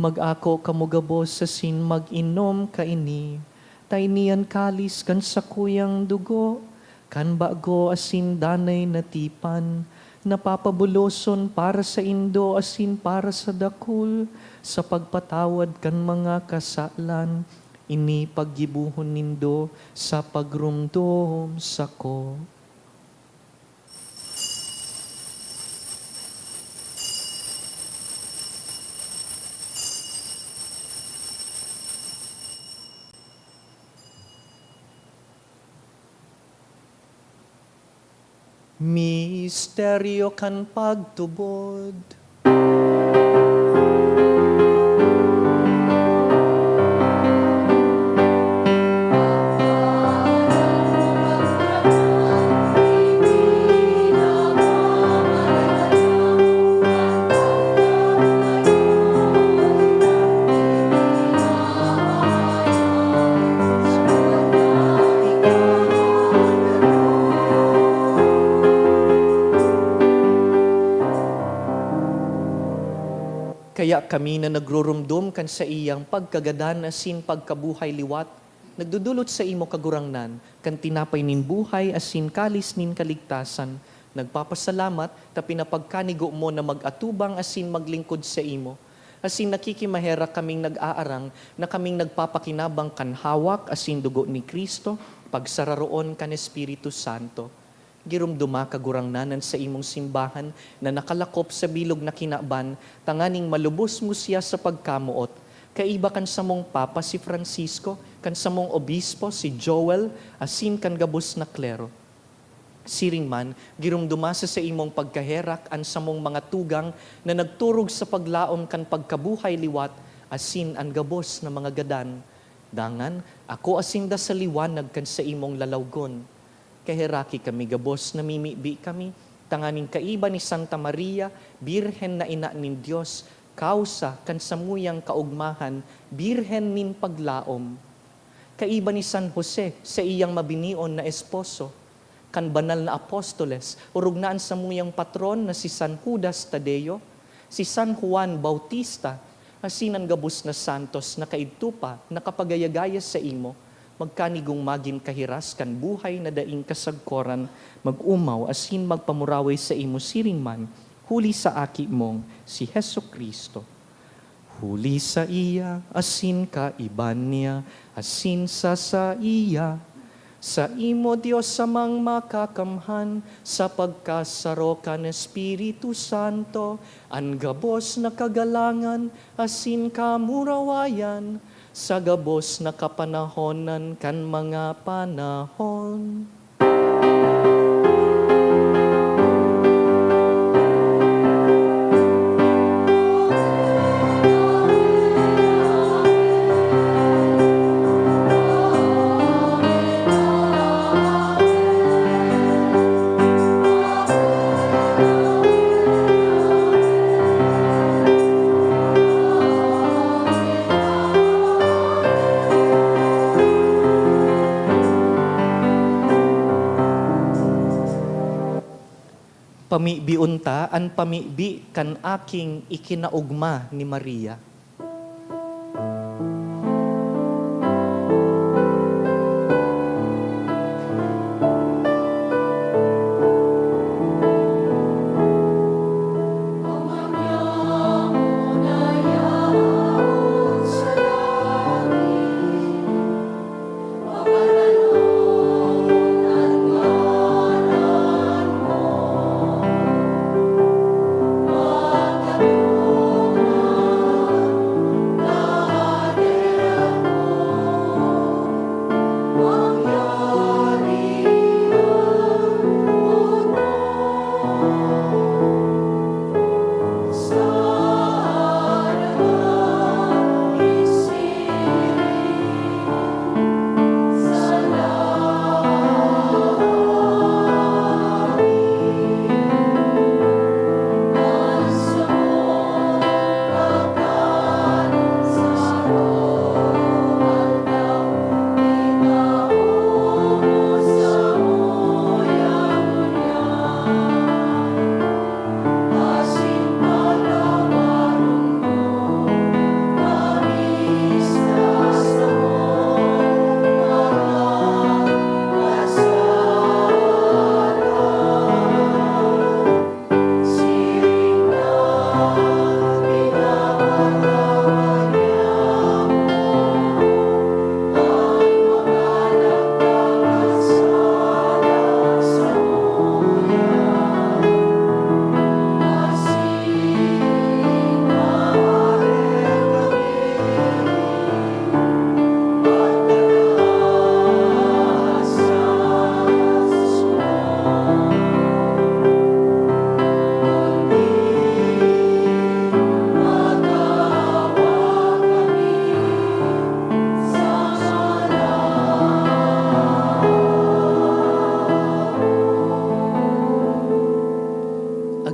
mag-ako kamugabos asin mag-inom kaini, tainian kalis kan sa kuyang dugo, kan bago asin danay natipan, napapabuloson para sa indo asin para sa dakul, sa pagpatawad kan mga kasalan, ini paggibuhon nindo sa pagrumdom sako. Misteryo kan pagtubod. Kaya kami na nagrurumdum kan sa iyang pagkagadan asin pagkabuhay liwat, nagdudulot sa imo kagurangnan, kan tinapay nin buhay asin kalis nin kaligtasan, nagpapasalamat ta pinapagkanigo mo na mag-atubang asin maglingkod sa imo. Asin nakikimahera kaming nag-aarang na kaming nagpapakinabang kan hawak asin dugo ni Kristo, pagsararoon kan Espiritu Santo. Girumduma kagurangnanan sa imong simbahan na nakalakop sa bilog na kinaban, tanganing malubos mo siya sa pagkamuot. Kaiba kan sa mong Papa si Francisco, kan sa mong Obispo si Joel, asin kan gabos na klero. Siring man, girumduma sa imong pagkaherak an sa mong mga tugang na nagturog sa paglaom kan pagkabuhay liwat, asin an gabos na mga gadan. Dangan, ako asin da sa liwanag kan sa imong lalawgon. Kaheraki kami gabos, namimibi kami, tanganing kaiba ni Santa Maria, Birhen na ina nin Diyos, kausa kan samuyang kaugmahan, Birhen nin paglaom. Kaiba ni San Jose sa iyang mabinion na esposo, kan banal na apostoles, urugnaan samuyang patron na si San Judas Tadeo, si San Juan Bautista, asinan gabos na santos na kaidtupa, nakapagayagaya sa imo, magkanigong magin kahiras kan buhay na daing kasagkoran, mag-umaw asin magpamuraway sa imo siring man, huli sa aki mong si Heso Kristo. Huli sa iya, asin ka iban niya, asin sa iya, sa imo Diyos samang makakamhan, sa pagkasaro kan Espiritu Santo, ang gabos na kagalangan, asin kamurawayan, sa gabos na kapanahonan kan mga panahon. Pamibi unta, an pamibi kan aking ikinaugma ni Maria.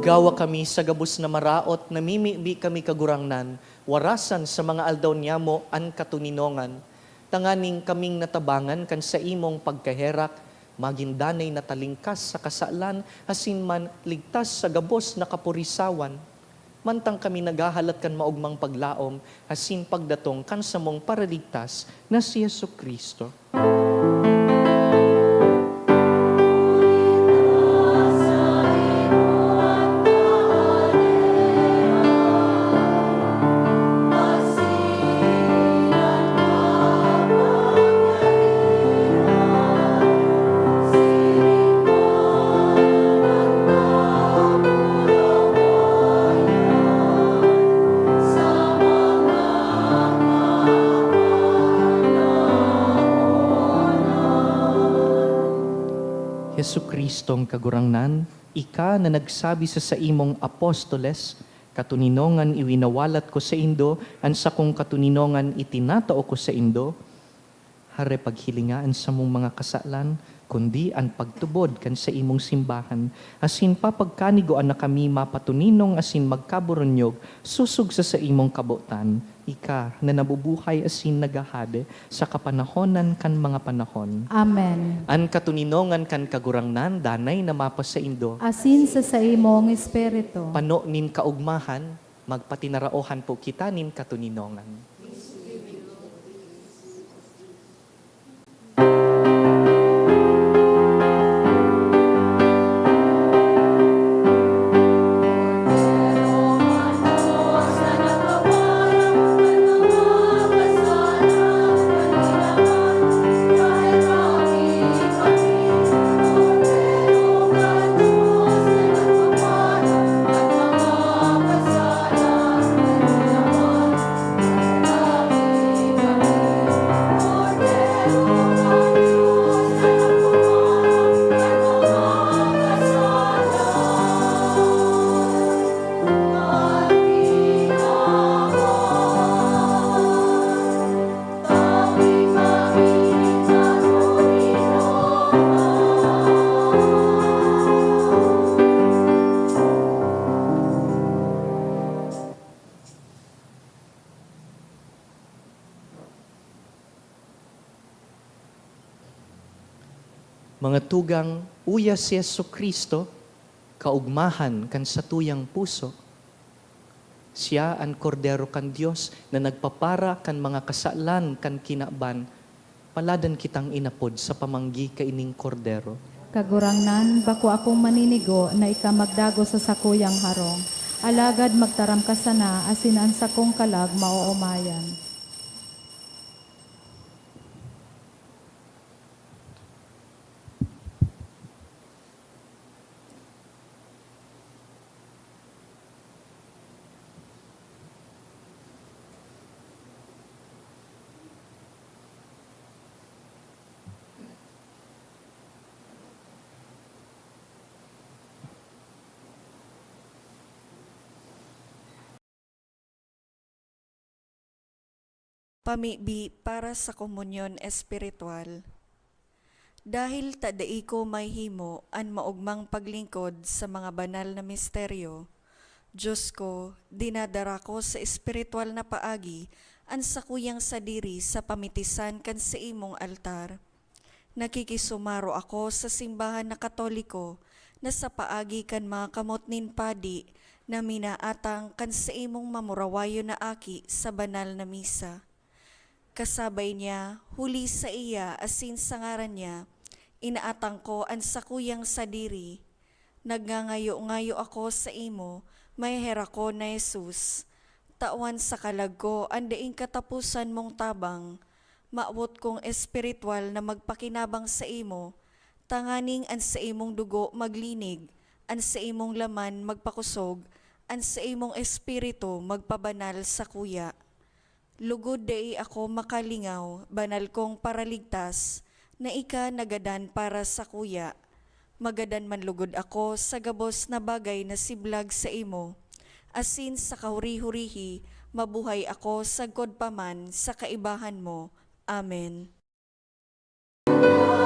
Agawa kami sa gabos na maraot, namimibi kami kagurangnan, warasan sa mga aldaw niyamo an katuninongan, tanganing kaming natabangan kan sa imong pagkaherak, magindanay na talingkas sa kasalan, asin man ligtas sa gabos na kapurisawan. mantang kami nagahalat kan maugmang paglaom, asin pagdatong kan sa mong paraligtas na si Yesu Kristo. Yesu Kristong kagurangnan, ika na nagsabi sa imong apostoles, katuninongan iwinawalat ko sa indo, an sa kong katuninongan itinatao ko sa indo, hare paghilingaan sa mong mga kasalan, kundi ang pagtubod kan sa imong simbahan, asin papagkanigoan na kami mapatuninong asin magkaburonyog, susug sa imong kabutan, ika na nabubuhay asin nagahade sa kapanahonan kan mga panahon. Amen. An katuninongan kan kagurangnan, danay na mapas sa indo, Asin sa imong espiritu. pano nin kaugmahan, magpatinaraohan po kita nin katuninongan. Mga tugang, uya si Yesu Kristo, kaugmahan kan sa tuyang puso. Siya ang kordero kan Diyos na nagpapara kan mga kasalan kan kinaban, paladan kitang inapod sa pamanggi kaining kordero. Kagurangnan, bako akong maninigo na ika magdago sa sakuyang harong. Alagad magtaram ka sana, asin ang sakong kalag mauumayan. Pamibi para sa komunyon espiritual. Dahil tadai ko may himo an maugmang paglingkod sa mga banal na misteryo, Diyos ko, dinadara ko sa espiritual na paagi an sakuyang sadiri sa pamitisan kan sa imong altar. Nakikisumaro ako sa simbahan na Katoliko na sa paagi kan mga kamot nin padi na minaatang kan sa imong mamurawayo na aki sa banal na misa. Kasabay niya, huli sa iya asin sa ngaran niya, inaatang ko ang sakuyang sadiri. Nagngangayo-ngayo ako sa imo, may hera ko na Jesus. Tawan sa kalag ko, andaing katapusan mong tabang. Maawot kong espiritual na magpakinabang sa imo, tanganing an sa imong dugo maglinig, an sa imong laman magpakusog, an sa imong espiritu magpabanal sa kuya. Lugod dai ako makalingaw, banal kong paraligtas, na ika nagadan para sa kuya. Magadan man lugod ako sa gabos na bagay na siblag sa imo. Asin sa kahuri-hurihi, mabuhay ako sa godpaman sa kaibahan mo. Amen. Amen.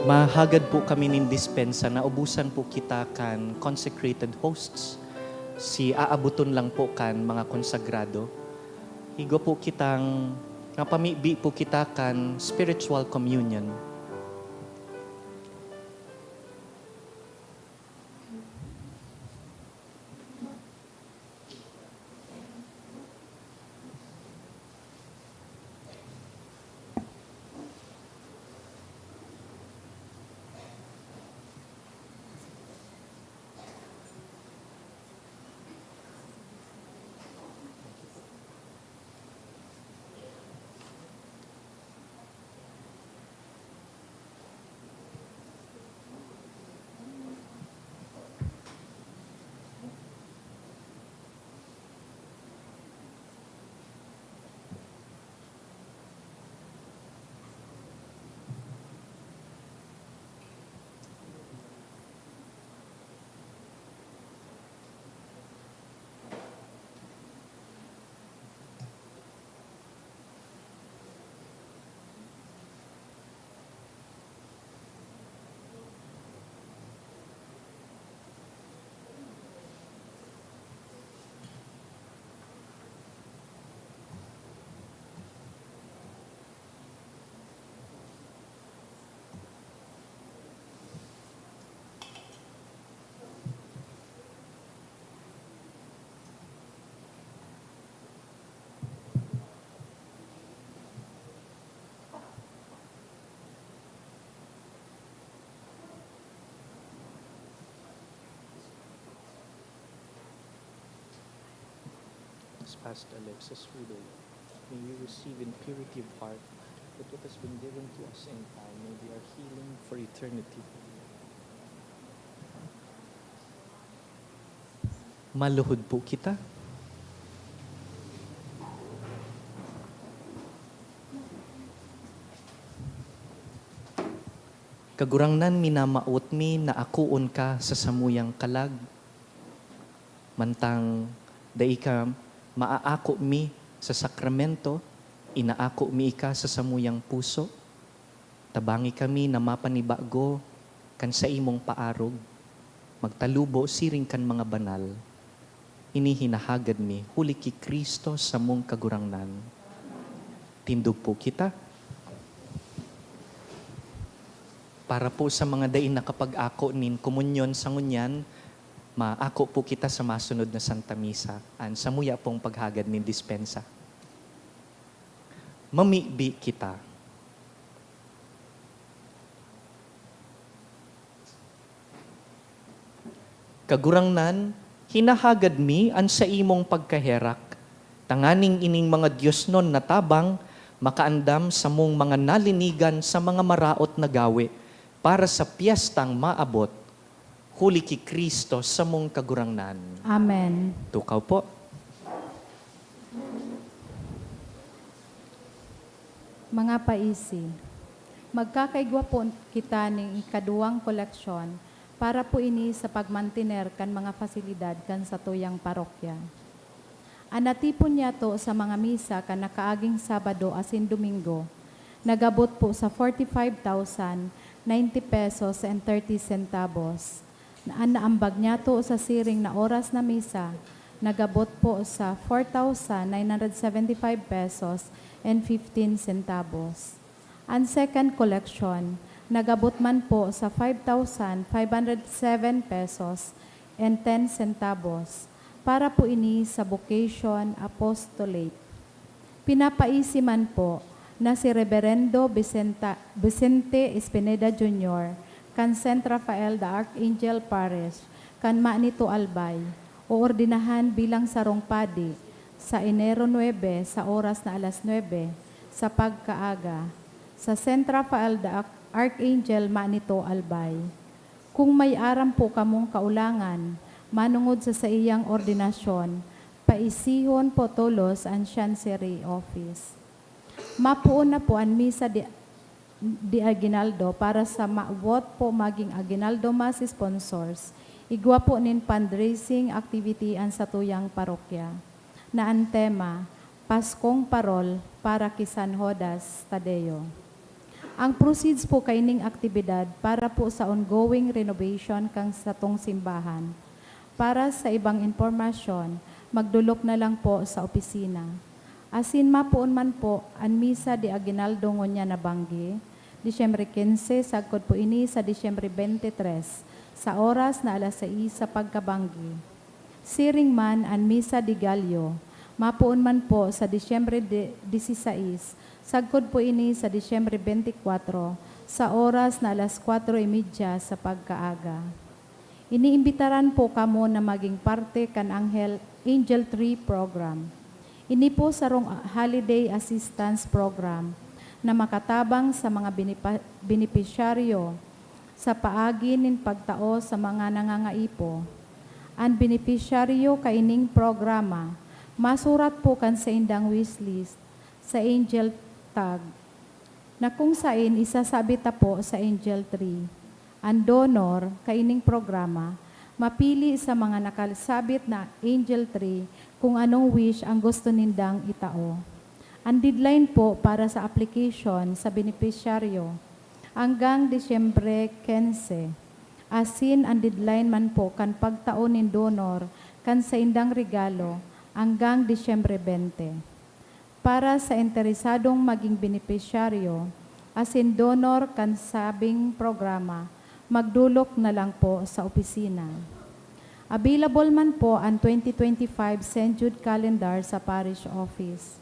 Mahagad po kami nin dispensa na ubusan po kita kan consecrated hosts. Si aabuton lang po kan mga konsagrado. Higo po kitang napamibi po kita kan spiritual communion. Past Alexis Rudo, may you receive in purity of heart that what has been given to us in time may be our healing for eternity. Maluhod po kita. Kagurangnan minamaot mi na akuon ka sa samuyang kalag. Mantang dai ka maaako mi sa sakramento, inaako mi ika sa samuyang puso. Tabangi kami na mapanibago kan sa imong paarog. Magtalubo siring kan mga banal. Inihinahagad mi, huli ki Kristo sa mong kagurangnan. Tindog po kita. Para po sa mga dain na kapag ako nin komunyon sa ngunyan, maako po kita sa masunod na Santa Misa. An samuya pong paghagad nin dispensa. Mamibi kita. Kagurangnan, hinahagad mi an sa imong pagkaherak. Tanganing ining mga Diyos non natabang, makaandam sa mong mga nalinigan sa mga maraot na gawi, para sa piyestang maabot, huli ki Kristo sa mong kagurangnan. Amen. Tukaw po. Mga paisi, magkakaigwa po kita ng ikaduwang koleksyon para po ini sa pagmantiner kan mga fasilidad kan sa tuyang parokya. Anatipon niya to sa mga misa kan nakaaging Sabado asin Domingo, nagabot po sa 45,090 pesos and 30 centavos. Naambag niya to sa siring na oras na misa, nagabot po sa 4,975 pesos and 15 centavos. Ang second collection, nagabot man po sa 5,507 pesos and 10 centavos para po ini sa vocation apostolate. Pinapaisi man po na si Reverendo Vicente Espineda Jr., kan St. Rafael the Archangel Parish, kan Manito Albay, o ordinahan bilang sarong padi sa Enero 9 sa oras na alas 9 sa pagkaaga sa St. Rafael the Archangel Manito Albay. Kung may aram po kamong kaulangan, manungod sa iyang ordinasyon, paisihon po tulos ang Chancery Office. Mapuon na po ang misa di Aguinaldo para sa maabot po maging Aguinaldo Mass sponsors. Igwa po nin fundraising activity ang sa tuyang parokya. Na ang tema, Paskong Parol para kay San Judas Tadeo. Ang proceeds po kaining aktibidad para po sa ongoing renovation kang sa tong simbahan. Para sa ibang impormasyon, magdulok na lang po sa opisina. Asin mapuon man po, ang misa di Aguinaldo Ngonya na Banggi, Disyembre 15, sagkod po ini sa Disyembre 23, sa oras na 6:00 sa pagkabanggi. Siring man ang misa di Gallo, mapuon man po sa Disyembre 16, sagkod po ini sa Disyembre 24, sa oras na 4:30 sa pagkaaga. Iniimbitaran po kamo na maging parte kan Angel Tree Program. Ini po sa Holiday Assistance Program na makatabang sa mga benepisyaryo sa paagi nin pagtao sa mga nangangaipo. Ang benepisyaryo kaining programa, masurat po kan sa indang wishlist sa Angel Tag, na kung saan isasabita po sa Angel Tree. Ang donor kaining programa, mapili sa mga nakalsabit na Angel Tree kung anong wish ang gusto nindang itao. Ang deadline po para sa application sa benepisyaryo hanggang Disyembre 15. Asin ang deadline man po kan pagtao nin donor kan sa indang regalo hanggang Disyembre 20. Para sa interesadong maging benepisyaryo, asin donor kan sabing programa, magdulok na lang po sa opisina. Available man po ang 2025 St. Jude Calendar sa Parish Office.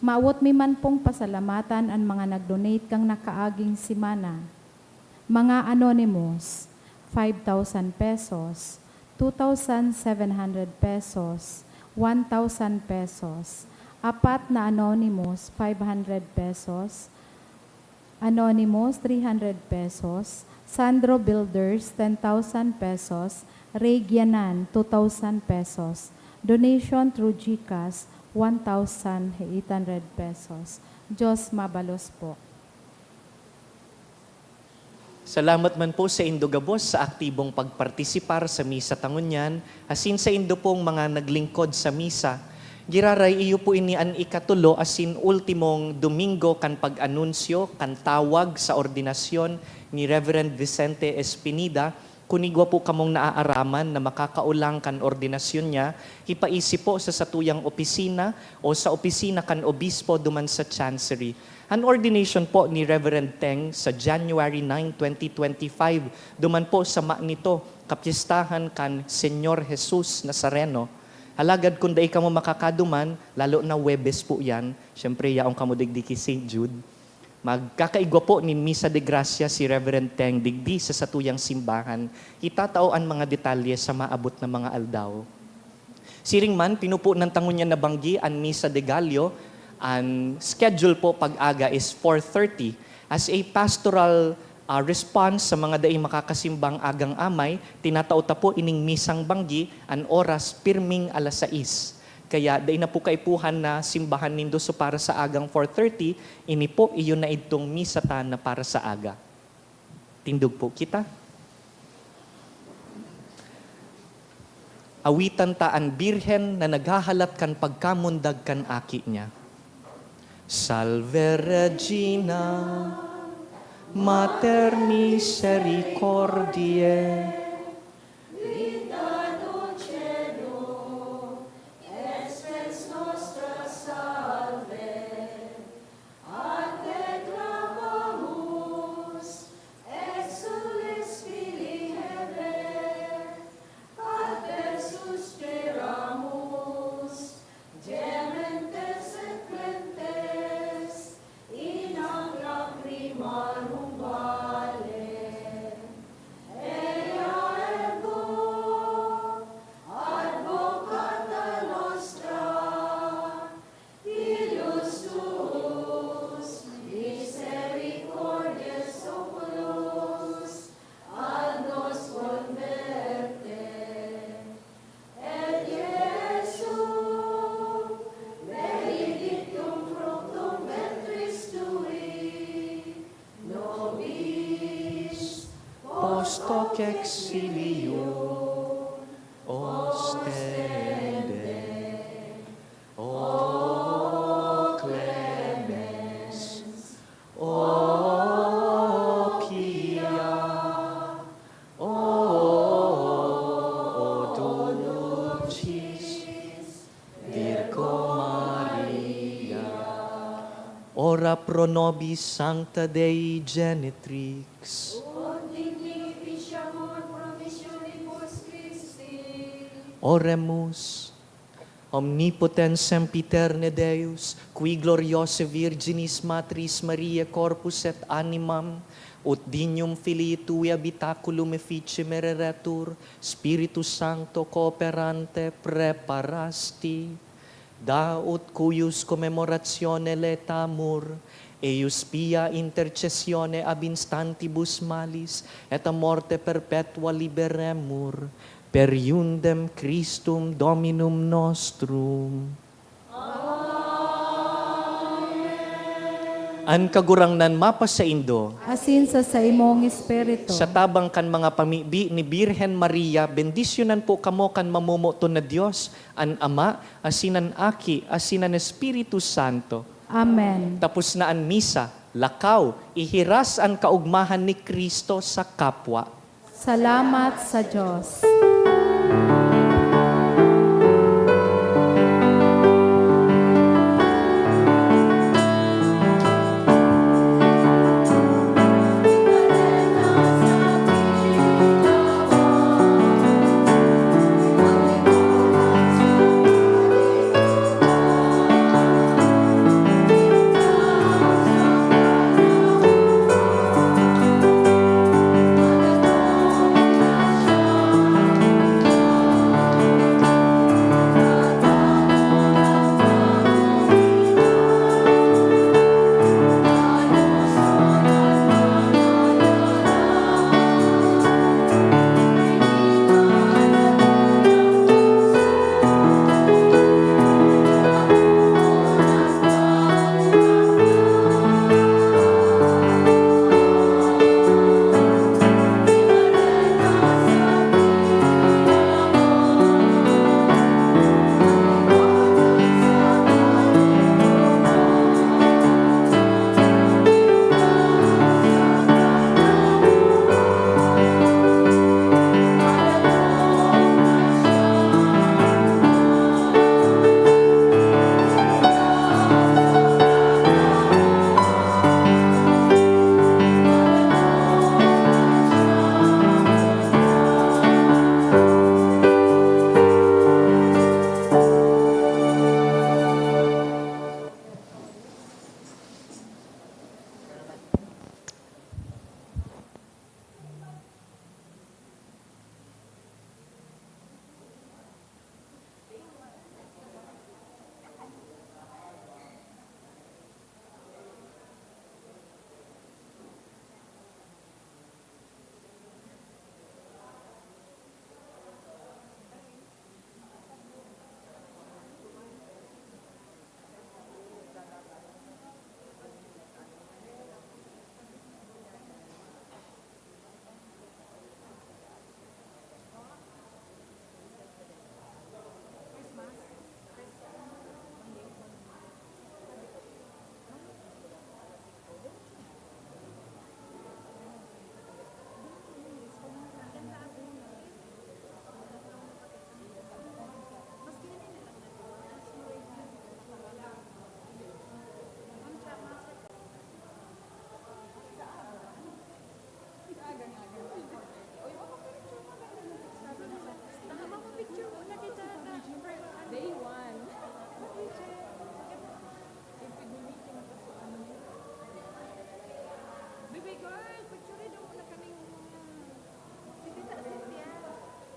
Maawot mi man pong pasalamatan ang mga nag-donate kang nakaaging simana. Mga anonymous, 5,000 pesos, 2,700 pesos, 1,000 pesos. Apat na anonymous, 500 pesos. Anonymous, 300 pesos. Sandro Builders, 10,000 pesos. Regianan, 2,000 pesos. Donation through GCash, 1,800 pesos. Diyos mabalos po. Salamat man po sa Indo Gabos sa aktibong pagpartisipar sa Misa Tangunyan, asin sa Indo pong mga naglingkod sa Misa. Giraray iyo po ini an ikatulo asin ultimong Domingo kan pag-anunsyo, kan tawag sa ordinasyon ni Reverend Vicente Espinida. Kunigwa po kamong naaaraman na makakaulang kan ordinasyon niya, ipaisip po sa satuyang opisina o sa opisina kan obispo duman sa Chancery. An ordination po ni Reverend Teng sa January 9, 2025, duman po sa nito, kapistahan kan Senyor Jesus Nazareno. Halagad kung dahi ka mo makakaduman, lalo na Webes po yan, syempre yaong kamudigdiki St. Jude. Magkakaigwa po ni Misa de Gracia si Reverend Teng digdi sa satuyang simbahan, itatao ang mga detalye sa maabot na mga aldaw. Siring man, pinupo ng Tangunyan na Banggi ang Misa de Gallo, ang schedule po pag-aga is 4:30 as a pastoral response sa mga daing makakasimbang agang amay, tinatauta po ining Misang Banggi ang oras pirming 6:00. Kaya day na po kaipuhan na simbahan nindo so para sa agang 4:30, ini po iyon na itong misata na para sa aga. Tindog po kita. Awitan ta ang birhen na naghahalat kan pagkamundag kan aki niya. Salve Regina, Mater Misericordiae, posto exilio ostende, o clemens, o ora pro nobis sancta Dei genitrix. Oremus. Omnipotens sempiterne Deus, qui gloriose Virginis Matris Mariae corpus et animam, ut dignum Filii Tui habitaculum efficie mereretur, Spiritus Sancto cooperante preparasti, da ut cuius commemoratione letamur, eius pia intercessione ab instantibus malis, et a morte perpetua liberemur, per iundem Christum Dominum nostrum. An kagurangnan mapa sa Indo, Asin sa imong espiritu. sa tabang kan mga pamibi ni Birhen Maria, bendisyonan po kamo kan mamumuto na Diyos, an Ama, asinan Aki, asinan Espiritu Santo. Amen. Tapos na an misa, lakaw, ihiras ang kaugmahan ni Kristo sa kapwa. Salamat sa Diyos.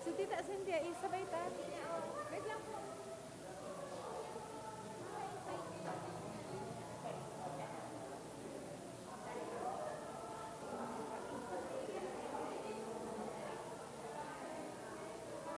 Si Tita Cynthia, isabay ta.